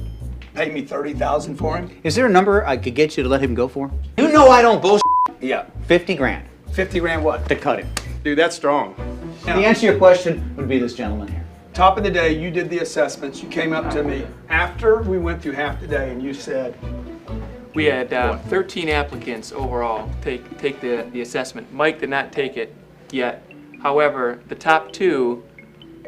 pay me $30,000 for him? Is there a number I could get you to let him go for? You know I don't bullshit. Yeah. 50 grand. 50 grand what? To cut him. Dude, that's strong. The answer to your question would be this gentleman here. Top of the day, you did the assessments. You came up to me after we went through half the day and you said, We had 13 applicants overall take the assessment. Mike did not take it yet. However, the top 2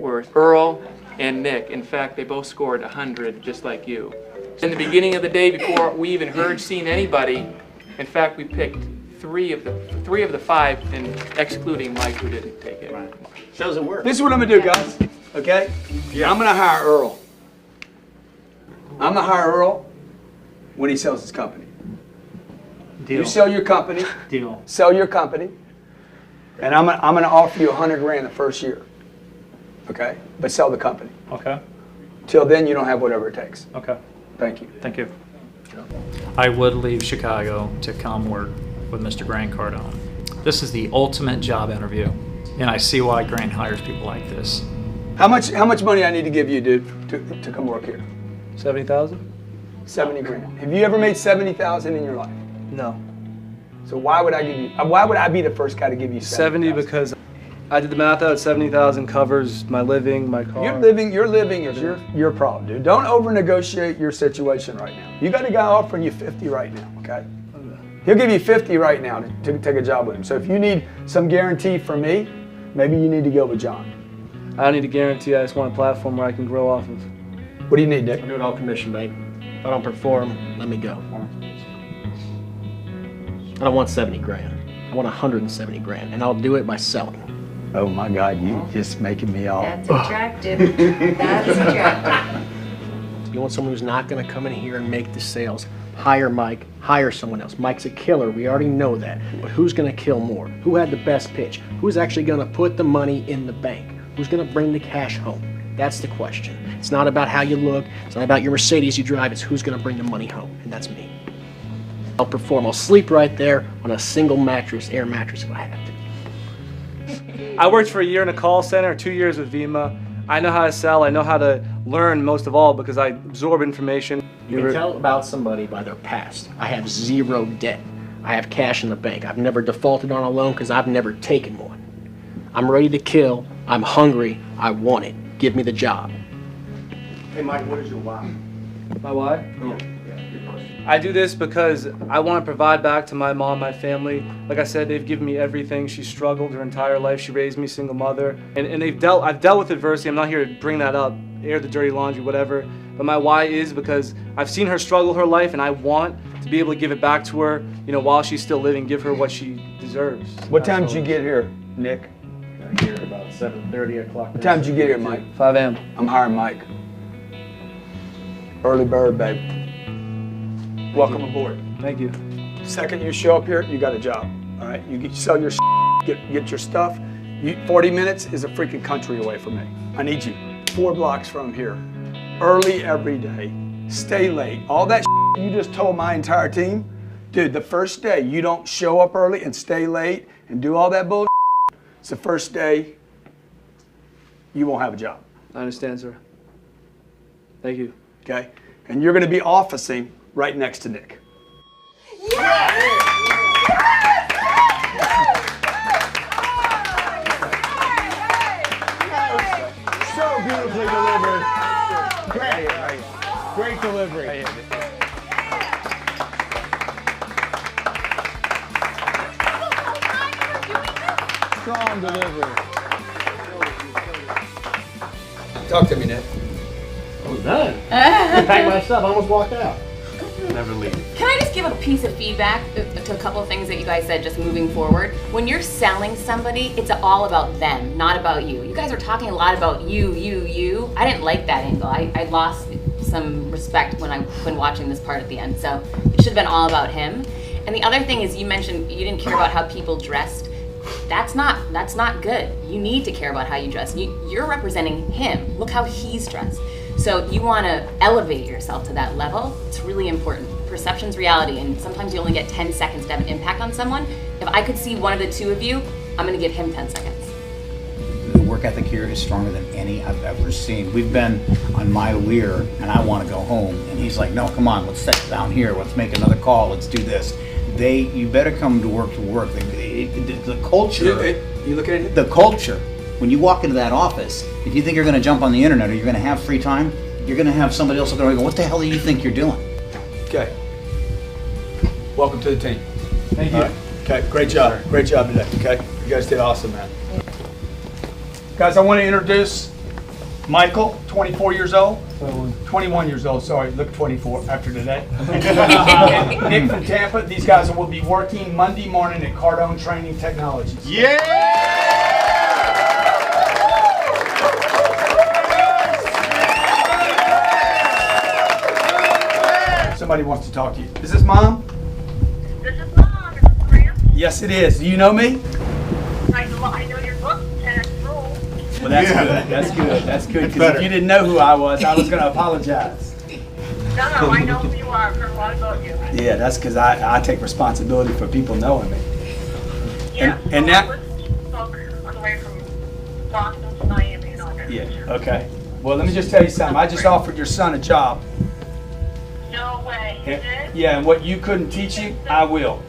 were Earl and Nick. In fact, they both scored 100, just like you. In the beginning of the day, before we even seen anybody, in fact, we picked 3 of the 5, and excluding Mike, who didn't take it. Shows it works. this is what I'm going to do, guys. Okay? Yeah. I'm going to hire Earl. I'm going to hire Earl when he sells his company. Deal. You sell your company. Deal. Sell your company. And I'm going to offer you 100 grand the first year. Okay? But sell the company. Okay. Till then, you don't have whatever it takes. Okay. Thank you. Thank you. I would leave Chicago to come work with Mr. Grant Cardone. This is the ultimate job interview, and I see why Grant hires people like this. How much money I need to give you, dude, to come work here? 70,000? 70 grand. Have you ever made 70,000 in your life? No. So why would I give you? Why would I be the first guy to give you 70 70,000? because I did the math out. 70,000 covers my living, my car. Your living is your problem, dude. Don't over-negotiate your situation right now. You got a guy offering you 50 right now, okay? He'll give you 50 right now to take a job with him. So if you need some guarantee from me, maybe you need to go with John. I don't need a guarantee. I just want a platform where I can grow off of. What do you need, Dick? I'll do it all commission, babe. If I don't perform, let me go. I don't want 70 grand. I want 170 grand, and I'll do it by selling. Oh my God, you just making me all... That's attractive. That's attractive. You want someone who's not going to come in here and make the sales. Hire Mike, hire someone else. Mike's a killer, we already know that. But who's going to kill more? Who had the best pitch? Who's actually going to put the money in the bank? Who's going to bring the cash home? That's the question. It's not about how you look. It's not about your Mercedes you drive. It's who's going to bring the money home, and that's me. I'll perform. I'll sleep right there on a single mattress, air mattress if I have to. I worked for a year in a call center, 2 years with Vima. I know how to sell. I know how to learn most of all because I absorb information. You can tell about somebody by their past. I have zero debt. I have cash in the bank. I've never defaulted on a loan because I've never taken one. I'm ready to kill. I'm hungry. I want it. Give me the job. Hey, Mike, what is your why? My why? Yeah. I do this because I want to provide back to my mom, my family. Like I said, they've given me everything. She struggled her entire life. She raised me single mother. And I've dealt with adversity. I'm not here to bring that up, air the dirty laundry, whatever. But my why is because I've seen her struggle her life and I want to be able to give it back to her, while she's still living, give her what she deserves. What time did you get here, Nick? I here about 7:30 o'clock. What time did you get here, Mike? 5 a.m. I'm hiring Mike. Early bird, babe. Welcome aboard. Thank you. Second you show up here, you got a job. All right, you sell your get your stuff. 40 minutes is a freaking country away from me. I need you 4 blocks from here. Early every day. Stay late. All that you just told my entire team, dude. The first day you don't show up early and stay late and do all that bullshit, it's the first day you won't have a job. I understand, sir. Thank you. Okay, and you're going to be officing right next to Nick. So beautifully delivered. Great delivery. Strong delivery. Talk to me, Nick. I was done. I packed my stuff. I almost walked out. Never leave. Can I just give a piece of feedback to a couple of things that you guys said just moving forward? When you're selling somebody, it's all about them, not about you. You guys are talking a lot about you. I didn't like that angle. I lost some respect when watching this part at the end. So it should have been all about him. And the other thing is you mentioned you didn't care about how people dressed. That's not good. You need to care about how you dress. You're representing him. Look how he's dressed. So you want to elevate yourself to that level. It's really important. Perception's reality, and sometimes you only get 10 seconds to have an impact on someone. If I could see one of the two of you, I'm going to give him 10 seconds. The work ethic here is stronger than any I've ever seen. We've been on my Lear, and I want to go home, and he's like, no, come on, let's sit down here, let's make another call, let's do this. You better come to work. The culture. You look at it? The culture. When you walk into that office, if you think you're going to jump on the internet or you're going to have free time, you're going to have somebody else looking around and go, what the hell do you think you're doing? Okay. Welcome to the team. Thank you. Right. Okay, great job. Great job today, okay? You guys did awesome, man. Guys, I want to introduce Michael, 24 years old. 21 years old, sorry, look 24 after today. And Nick from Tampa. These guys will be working Monday morning at Cardone Training Technologies. Yeah! Somebody wants to talk to you. Is this Mom? This is Mom. Is this Graham? Yes, it is. Do you know me? I know your book, Tennis Rule. Well, that's good. That's good. That's good. Because if you didn't know who I was going to apologize. No, I know who you are. I've heard a lot about you. Yeah, that's because I take responsibility for people knowing me. Yeah. And so now. I listened to the book on the way from Boston to Miami and all that. Yeah. Okay. Well, let me just tell you something. I just offered your son a job. No way. You did? Yeah, and what you couldn't teach him, I will.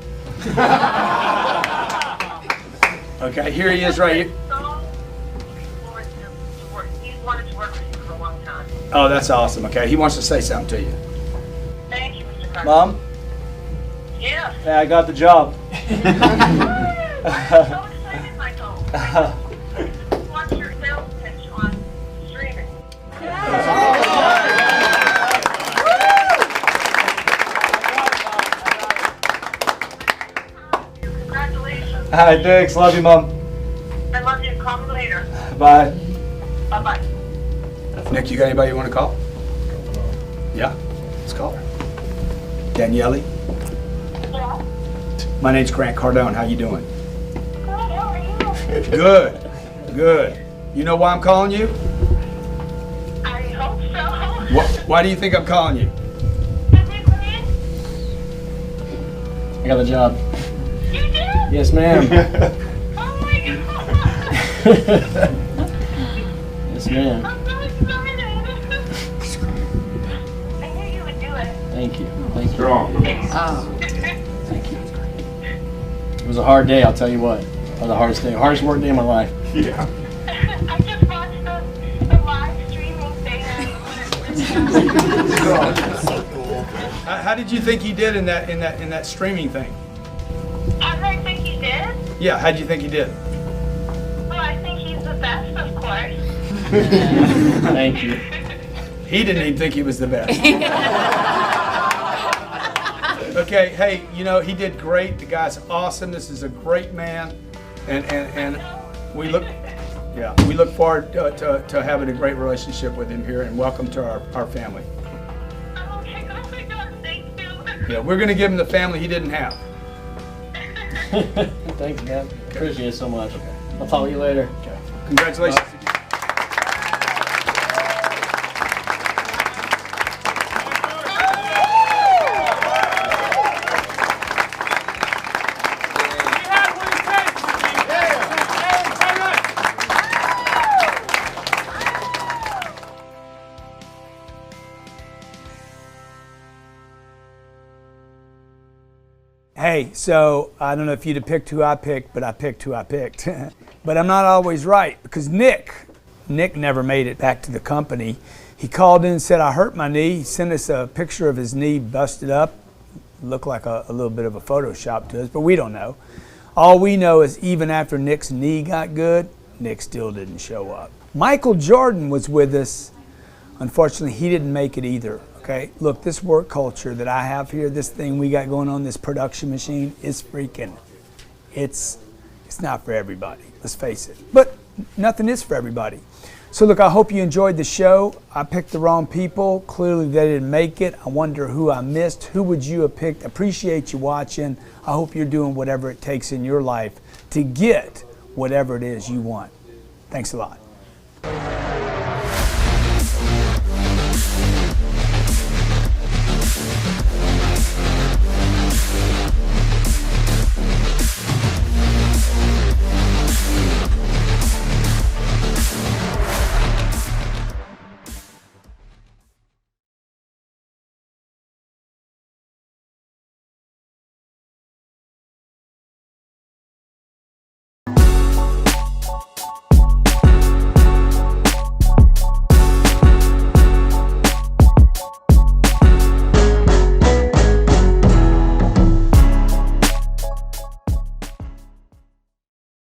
Okay, here he is right here. So Oh, that's awesome. Okay, he wants to say something to you. Thank you, Mr. Carter. Mom? Yeah. Hey, I got the job. I'm so excited, Michael. What's your sales pitch on streaming? Congratulations. Hi, thanks. Love you, Mom. I love you. Call me later. Bye. Bye-bye. Nick, you got anybody you want to call? Yeah, let's call her. Daniele? Yeah. My name's Grant Cardone. How you doing? Good. How are you? Good, good. You know why I'm calling you? I hope so. Why do you think I'm calling you? I got the job. You did? Yes, ma'am. Oh my God. Yes, ma'am. I'm so excited. I knew you would do it. Thank you. Thank you. Oh. Thank you. It was a hard day, I'll tell you what. It was the hardest day, hardest work day of my life. Yeah. I just watched the live streaming thing. So cool. How did you think he did in that streaming thing? How did I think he did? Yeah, how did you think he did? Well, I think he's the best, of course. Thank you. He didn't even think he was the best. Okay, hey, you know, he did great. The guy's awesome. This is a great man. And we look forward to having a great relationship with him here, and welcome to our family. Okay, oh my God, thank you. Yeah, we're gonna give him the family he didn't have. Thanks, man. Appreciate it so much. I'll talk to you later. Okay. Congratulations. Hey, so I don't know if you'd have picked who I picked, but I picked who I picked. But I'm not always right, because Nick never made it back to the company. He called in and said, I hurt my knee. He sent us a picture of his knee busted up. Looked like a little bit of a Photoshop to us, but we don't know. All we know is even after Nick's knee got good, Nick still didn't show up. Michael Jordan was with us. Unfortunately, he didn't make it either. Okay, look, this work culture that I have here, this thing we got going on, this production machine, is freaking, it's not for everybody, let's face it. But nothing is for everybody. So look, I hope you enjoyed the show. I picked the wrong people. Clearly they didn't make it. I wonder who I missed. Who would you have picked? Appreciate you watching. I hope you're doing whatever it takes in your life to get whatever it is you want. Thanks a lot.